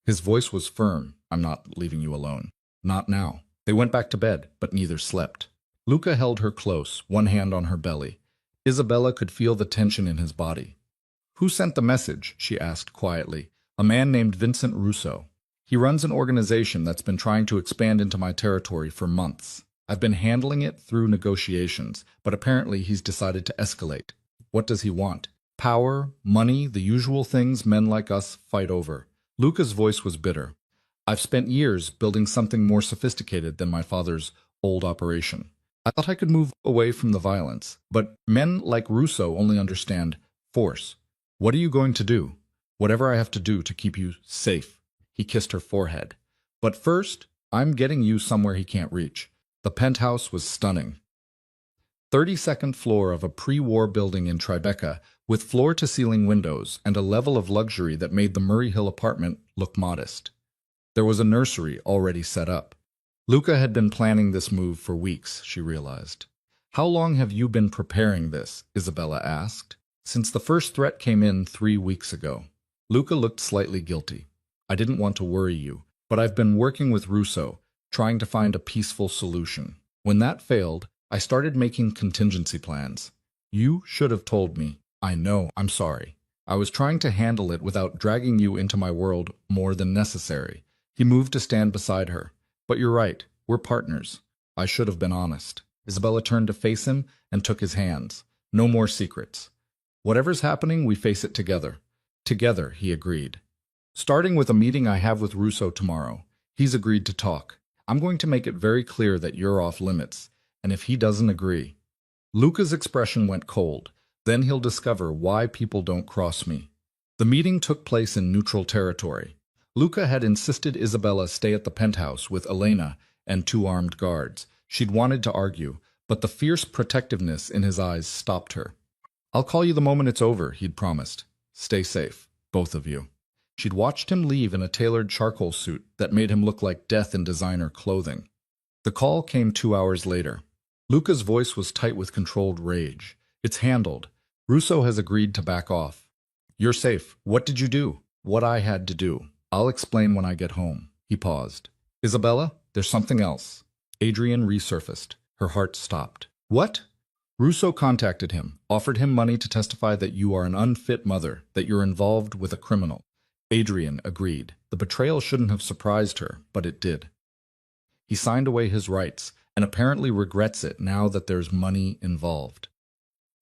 His voice was firm. I'm not leaving you alone. Not now. They went back to bed, but neither slept. Luca held her close, one hand on her belly. Isabella could feel the tension in his body. Who sent the message? She asked quietly. A man named Vincent Russo. He runs an organization that's been trying to expand into my territory for months. I've been handling it through negotiations, but apparently he's decided to escalate. What does he want? Power, money, the usual things men like us fight over. Luca's voice was bitter. I've spent years building something more sophisticated than my father's old operation. I thought I could move away from the violence, but men like Russo only understand force. What are you going to do? Whatever I have to do to keep you safe. He kissed her forehead. But first, I'm getting you somewhere he can't reach. The penthouse was stunning. 32nd floor of a pre-war building in Tribeca, with floor-to-ceiling windows and a level of luxury that made the Murray Hill apartment look modest. There was a nursery already set up. Luca had been planning this move for weeks, she realized. How long have you been preparing this? Isabella asked. Since the first threat came in 3 weeks ago. Luca looked slightly guilty. I didn't want to worry you, but I've been working with Russo, trying to find a peaceful solution. When that failed, I started making contingency plans. You should have told me. I know, I'm sorry. I was trying to handle it without dragging you into my world more than necessary. He moved to stand beside her. But you're right, we're partners. I should have been honest. Isabella turned to face him and took his hands. No more secrets. Whatever's happening, we face it together. Together, he agreed. Starting with a meeting I have with Russo tomorrow. He's agreed to talk. I'm going to make it very clear that you're off limits, and if he doesn't agree. Luca's expression went cold. Then he'll discover why people don't cross me. The meeting took place in neutral territory. Luca had insisted Isabella stay at the penthouse with Elena and 2 armed guards. She'd wanted to argue, but the fierce protectiveness in his eyes stopped her. I'll call you the moment it's over, he'd promised. Stay safe, both of you. She'd watched him leave in a tailored charcoal suit that made him look like death in designer clothing. The call came 2 hours later. Luca's voice was tight with controlled rage. It's handled. Russo has agreed to back off. You're safe. What did you do? What I had to do. I'll explain when I get home. He paused. Isabella, there's something else. Adrian resurfaced. Her heart stopped. What? Russo contacted him, offered him money to testify that you are an unfit mother, that you're involved with a criminal. Adrian agreed. The betrayal shouldn't have surprised her, but it did. He signed away his rights, and apparently regrets it now that there's money involved.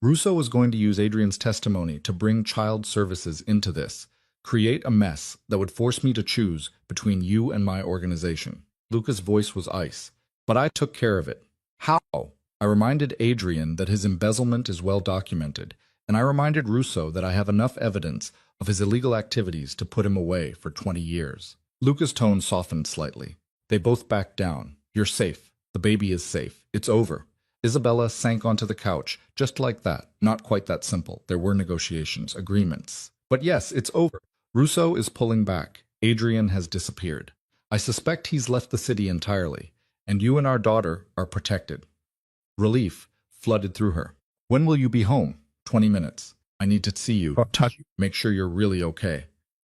Russo was going to use Adrian's testimony to bring child services into this, create a mess that would force me to choose between you and my organization. Luca's voice was ice. But I took care of it. How? I reminded Adrian that his embezzlement is well documented, and I reminded Russo that I have enough evidence of his illegal activities to put him away for 20 years. Luca's tone softened slightly. They both backed down. You're safe. The baby is safe. It's over. Isabella sank onto the couch, just like that. Not quite that simple. There were negotiations, agreements. But yes, it's over. Russo is pulling back. Adrian has disappeared. I suspect he's left the city entirely, and you and our daughter are protected. Relief flooded through her. When will you be home? 20 minutes. I need to see you. Touch you. Make sure you're really okay.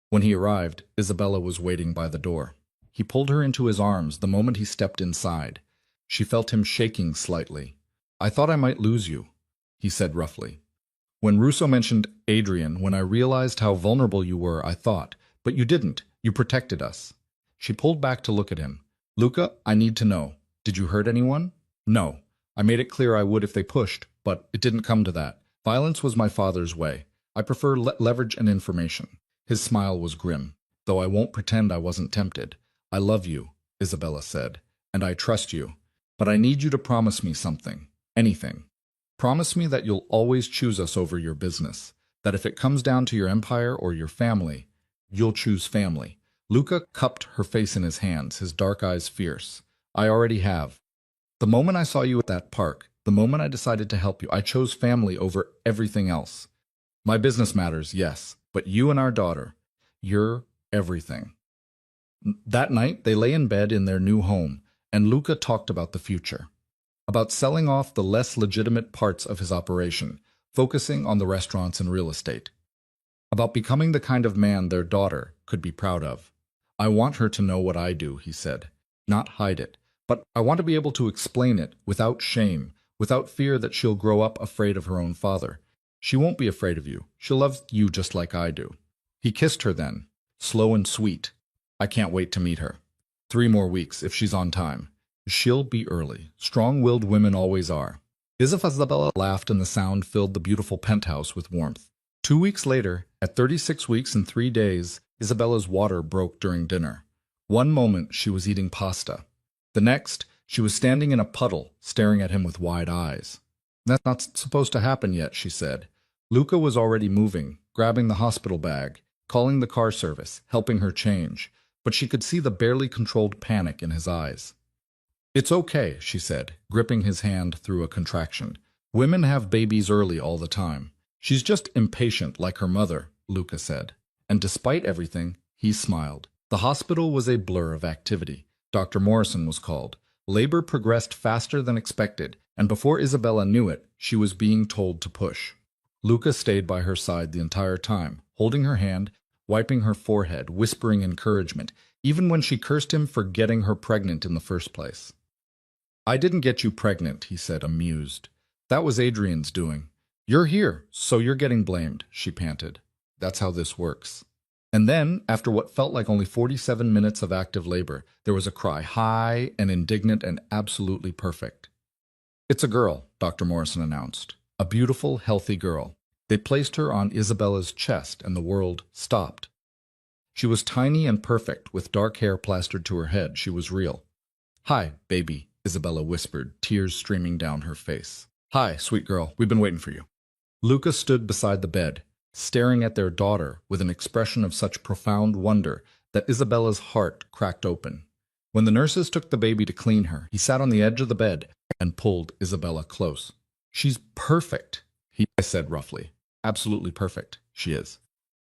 When he arrived, Isabella was waiting by the door. He pulled her into his arms the moment he stepped inside. She felt him shaking slightly. I thought I might lose you, he said roughly. When Russo mentioned Adrian, when I realized how vulnerable you were, I thought, but you didn't. You protected us. She pulled back to look at him. Luca, I need to know. Did you hurt anyone? No. I made it clear I would if they pushed, but it didn't come to that. Violence was my father's way. I prefer leverage and information. His smile was grim. Though I won't pretend I wasn't tempted. I love you, Isabella said, and I trust you. But I need you to promise me something. Anything. Promise me that you'll always choose us over your business. That if it comes down to your empire or your family, you'll choose family. Luca cupped her face in his hands, his dark eyes fierce. I already have. The moment I saw you at that park, the moment I decided to help you, I chose family over everything else. My business matters, yes, but you and our daughter, you're everything. That night, they lay in bed in their new home, and Luca talked about the future. About selling off the less legitimate parts of his operation, focusing on the restaurants and real estate. About becoming the kind of man their daughter could be proud of. I want her to know what I do, he said, not hide it. But I want to be able to explain it without shame, without fear that she'll grow up afraid of her own father. She won't be afraid of you. She'll love you just like I do. He kissed her then, slow and sweet. I can't wait to meet her. 3 more weeks, if she's on time. She'll be early. Strong-willed women always are. Isabella laughed and the sound filled the beautiful penthouse with warmth. 2 weeks later, at 36 weeks and 3 days, Isabella's water broke during dinner. One moment she was eating pasta. The next, she was standing in a puddle, staring at him with wide eyes. That's not supposed to happen yet, she said. Luca was already moving, grabbing the hospital bag, calling the car service, helping her change, but she could see the barely controlled panic in his eyes. It's okay, she said, gripping his hand through a contraction. Women have babies early all the time. She's just impatient like her mother, Luca said. And despite everything, he smiled. The hospital was a blur of activity. Dr. Morrison was called. Labor progressed faster than expected, and before Isabella knew it, she was being told to push. Luca stayed by her side the entire time, holding her hand, wiping her forehead, whispering encouragement, even when she cursed him for getting her pregnant in the first place. I didn't get you pregnant, he said, amused. That was Adrian's doing. You're here, so you're getting blamed, she panted. That's how this works. And then, after what felt like only 47 minutes of active labor, there was a cry, high and indignant and absolutely perfect. It's a girl, Dr. Morrison announced. A beautiful, healthy girl. They placed her on Isabella's chest, and the world stopped. She was tiny and perfect, with dark hair plastered to her head. She was real. Hi, baby, Isabella whispered, tears streaming down her face. Hi, sweet girl, we've been waiting for you. Luca stood beside the bed, staring at their daughter with an expression of such profound wonder that Isabella's heart cracked open. When the nurses took the baby to clean her, he sat on the edge of the bed and pulled Isabella close. She's perfect, he said roughly. Absolutely perfect, she is.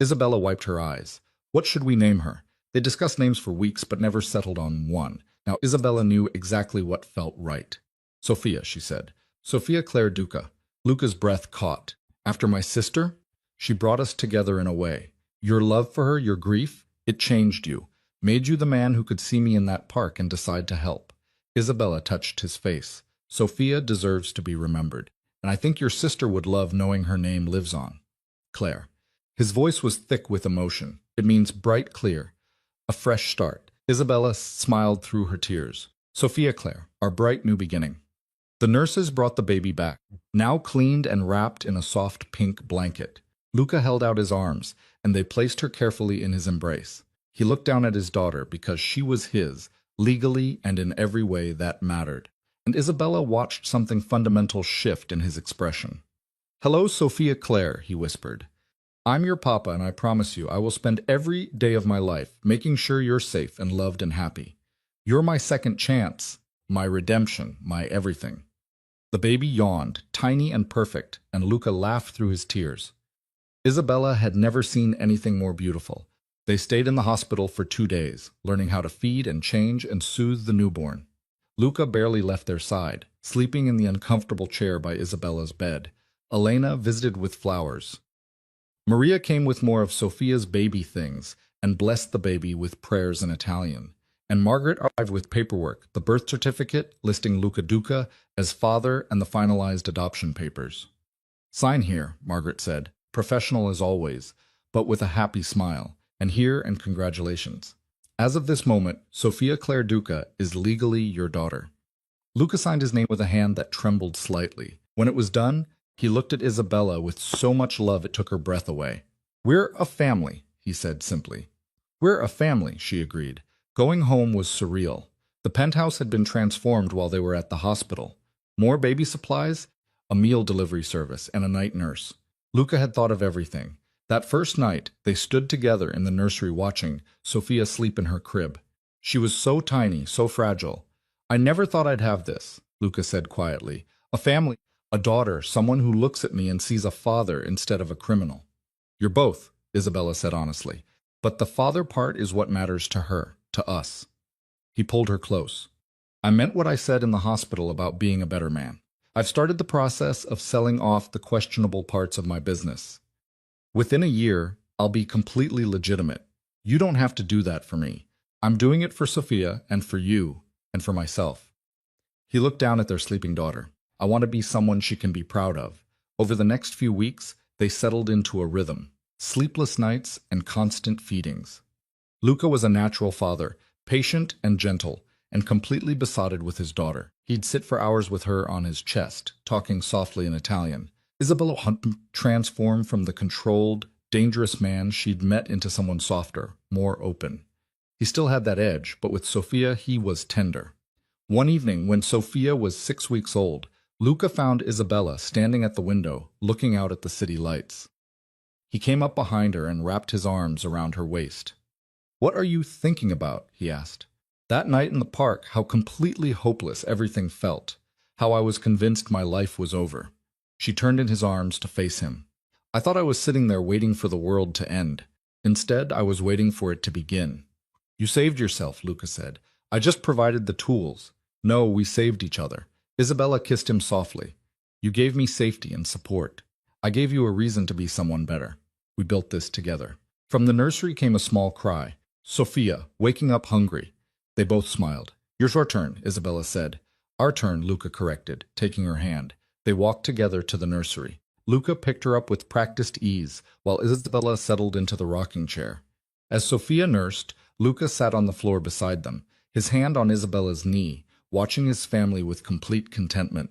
Isabella wiped her eyes. What should we name her? They discussed names for weeks but never settled on one. Now Isabella knew exactly what felt right. Sophia, she said. Sophia Claire Duca. Luca's breath caught. After my sister? She brought us together in a way. Your love for her, your grief, it changed you. Made you the man who could see me in that park and decide to help. Isabella touched his face. Sophia deserves to be remembered. And I think your sister would love knowing her name lives on. Claire. His voice was thick with emotion. It means bright clear. A fresh start. Isabella smiled through her tears. Sophia Claire, our bright new beginning. The nurses brought the baby back, now cleaned and wrapped in a soft pink blanket. Luca held out his arms, and they placed her carefully in his embrace. He looked down at his daughter because she was his, legally and in every way that mattered. And Isabella watched something fundamental shift in his expression. "Hello, Sophia Clare," he whispered. "I'm your papa, and I promise you I will spend every day of my life making sure you're safe and loved and happy. You're my second chance, my redemption, my everything." The baby yawned, tiny and perfect, and Luca laughed through his tears. Isabella had never seen anything more beautiful. They stayed in the hospital for 2 days, learning how to feed and change and soothe the newborn. Luca barely left their side, sleeping in the uncomfortable chair by Isabella's bed. Elena visited with flowers. Maria came with more of Sophia's baby things and blessed the baby with prayers in Italian. And Margaret arrived with paperwork, the birth certificate listing Luca Duca as father and the finalized adoption papers. "Sign here," Margaret said, professional as always, but with a happy smile. "And here and congratulations. As of this moment, Sophia Clare Duca is legally your daughter." Luca signed his name with a hand that trembled slightly. When it was done, he looked at Isabella with so much love it took her breath away. "We're a family," he said simply. "We're a family," she agreed. Going home was surreal. The penthouse had been transformed while they were at the hospital. More baby supplies, a meal delivery service, and a night nurse. Luca had thought of everything. That first night, they stood together in the nursery watching Sophia sleep in her crib. She was so tiny, so fragile. "I never thought I'd have this," Luca said quietly. "A family, a daughter, someone who looks at me and sees a father instead of a criminal." "You're both," Isabella said honestly. "But the father part is what matters to her, to us." He pulled her close. "I meant what I said in the hospital about being a better man. I've started the process of selling off the questionable parts of my business. Within a year, I'll be completely legitimate. You don't have to do that for me. I'm doing it for Sophia and for you and for myself." He looked down at their sleeping daughter. "I want to be someone she can be proud of." Over the next few weeks, they settled into a rhythm, sleepless nights and constant feedings. Luca was a natural father, patient and gentle, and completely besotted with his daughter. He'd sit for hours with her on his chest, talking softly in Italian. Isabella transformed from the controlled, dangerous man she'd met into someone softer, more open. He still had that edge, but with Sophia he was tender. One evening, when Sophia was 6 weeks old, Luca found Isabella standing at the window, looking out at the city lights. He came up behind her and wrapped his arms around her waist. "What are you thinking about?" he asked. "That night in the park, how completely hopeless everything felt, how I was convinced my life was over." She turned in his arms to face him. "I thought I was sitting there waiting for the world to end. Instead, I was waiting for it to begin." "You saved yourself," Luca said. "I just provided the tools." "No, we saved each other." Isabella kissed him softly. "You gave me safety and support. I gave you a reason to be someone better. We built this together." From the nursery came a small cry. "Sophia, waking up hungry." They both smiled. "Your turn," Isabella said. "Our turn," Luca corrected, taking her hand. They walked together to the nursery. Luca picked her up with practiced ease, while Isabella settled into the rocking chair. As Sophia nursed, Luca sat on the floor beside them, his hand on Isabella's knee, watching his family with complete contentment.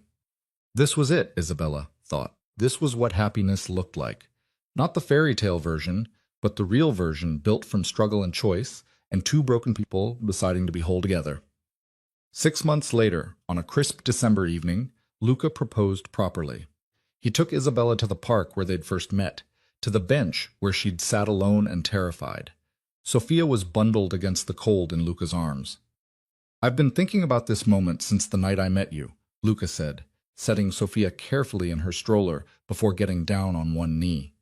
This was it, Isabella thought. This was what happiness looked like. Not the fairy tale version, but the real version built from struggle and choice, and two broken people deciding to be whole together. 6 months later, on a crisp December evening, Luca proposed properly. He took Isabella to the park where they'd first met, to the bench where she'd sat alone and terrified. Sophia was bundled against the cold in Luca's arms. "I've been thinking about this moment since the night I met you," Luca said, setting Sophia carefully in her stroller before getting down on one knee.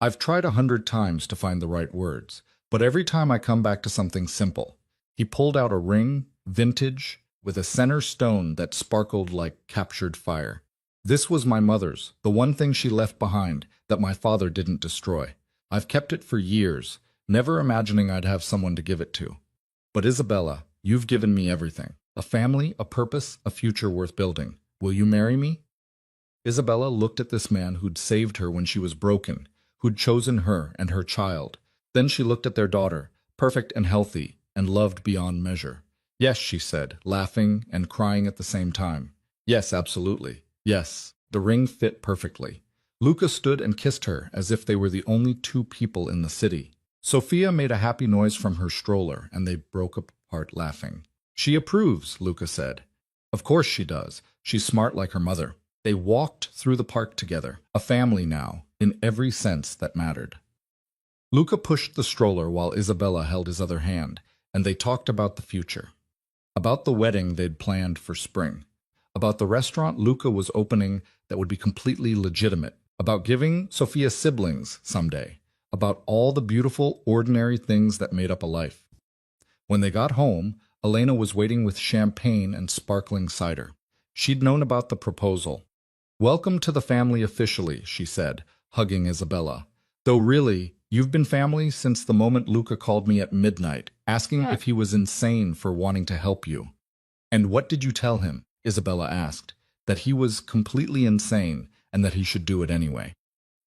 "I've tried 100 times to find the right words, but every time I come back to something simple." He pulled out a ring, vintage, with a center stone that sparkled like captured fire. "This was my mother's, the one thing she left behind that my father didn't destroy. I've kept it for years, never imagining I'd have someone to give it to. But Isabella, you've given me everything. A family, a purpose, a future worth building. Will you marry me?" Isabella looked at this man who'd saved her when she was broken, who'd chosen her and her child. Then she looked at their daughter, perfect and healthy, and loved beyond measure. "Yes," she said, laughing and crying at the same time. "Yes, absolutely. Yes." The ring fit perfectly. Luca stood and kissed her as if they were the only two people in the city. Sophia made a happy noise from her stroller, and they broke apart laughing. She approves, Luca said. Of course she does. She's smart like her mother. They walked through the park together, a family now, in every sense that mattered. Luca pushed the stroller while Isabella held his other hand, and they talked about the future. About the wedding they'd planned for spring. About the restaurant Luca was opening that would be completely legitimate. About giving Sofia siblings someday. About all the beautiful, ordinary things that made up a life. When they got home, Elena was waiting with champagne and sparkling cider. She'd known about the proposal. "Welcome to the family officially," she said, hugging Isabella. "Though really, you've been family since the moment Luca called me at midnight, asking if he was insane for wanting to help you." "And what did you tell him?" Isabella asked. "That he was completely insane and that he should do it anyway."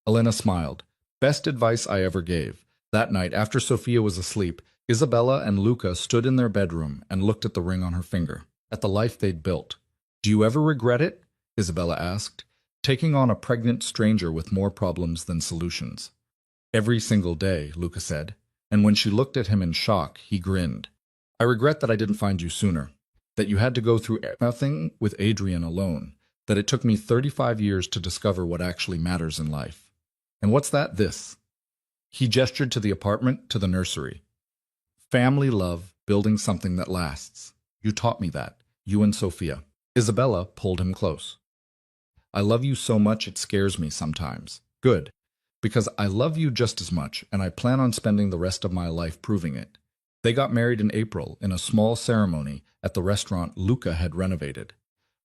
Elena smiled. "Best advice I ever gave." That night, after Sofia was asleep, Isabella and Luca stood in their bedroom and looked at the ring on her finger, at the life they'd built. "Do you ever regret it?" Isabella asked, taking on a pregnant stranger with more problems than solutions. "Every single day," Luca said, and when she looked at him in shock, he grinned. "I regret that I didn't find you sooner, that you had to go through nothing with Adrian alone, that it took me 35 years to discover what actually matters in life. And what's that? This." He gestured to the apartment, to the nursery. "Family love, building something that lasts. You taught me that, you and Sofia." Isabella pulled him close. "I love you so much it scares me sometimes." "Good, because I love you just as much, and I plan on spending the rest of my life proving it." They got married in April in a small ceremony at the restaurant Luca had renovated.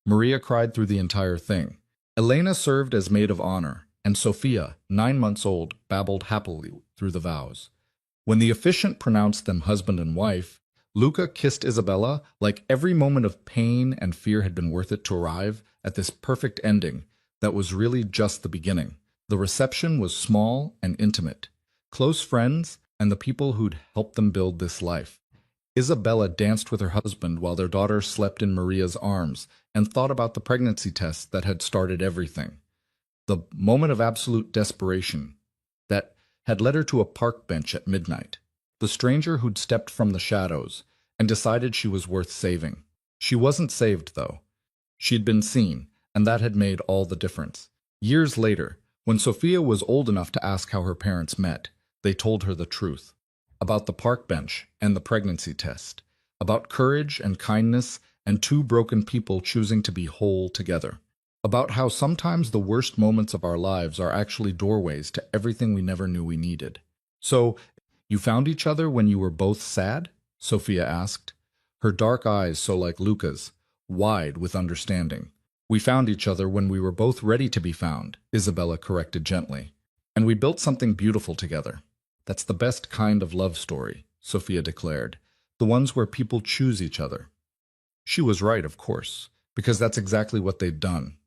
Maria cried through the entire thing. Elena served as maid of honor, and Sofia, 9 months old, babbled happily through the vows. When the officiant pronounced them husband and wife, Luca kissed Isabella like every moment of pain and fear had been worth it to arrive at this perfect ending that was really just the beginning. The reception was small and intimate. Close friends and the people who'd helped them build this life. Isabella danced with her husband while their daughter slept in Maria's arms and thought about the pregnancy test that had started everything. The moment of absolute desperation that had led her to a park bench at midnight. The stranger who'd stepped from the shadows and decided she was worth saving. She wasn't saved, though. She'd been seen, and that had made all the difference. Years later, when Sofia was old enough to ask how her parents met, they told her the truth. About the park bench and the pregnancy test. About courage and kindness and two broken people choosing to be whole together. About how sometimes the worst moments of our lives are actually doorways to everything we never knew we needed. "So, you found each other when you were both sad?" Sofia asked, her dark eyes so like Luca's, wide with understanding. "We found each other when we were both ready to be found," Isabella corrected gently. "And we built something beautiful together. That's the best kind of love story," Sofia declared, "the ones where people choose each other." She was right, of course, because that's exactly what they'd done.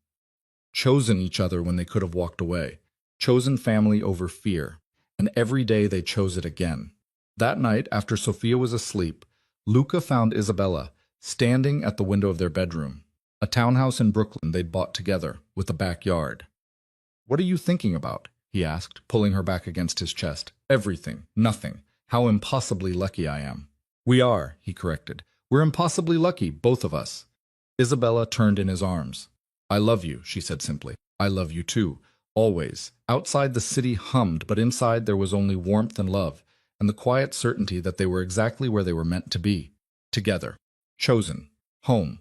Chosen each other when they could have walked away. Chosen family over fear. And every day they chose it again. That night, after Sofia was asleep, Luca found Isabella standing at the window of their bedroom, a townhouse in Brooklyn they'd bought together, with a backyard. "What are you thinking about?" he asked, pulling her back against his chest. "Everything. Nothing. How impossibly lucky I am." "We are," he corrected. "We're impossibly lucky, both of us." Isabella turned in his arms. "I love you," she said simply. "I love you too. Always." Outside the city hummed, but inside there was only warmth and love, and the quiet certainty that they were exactly where they were meant to be. Together. Chosen. Home.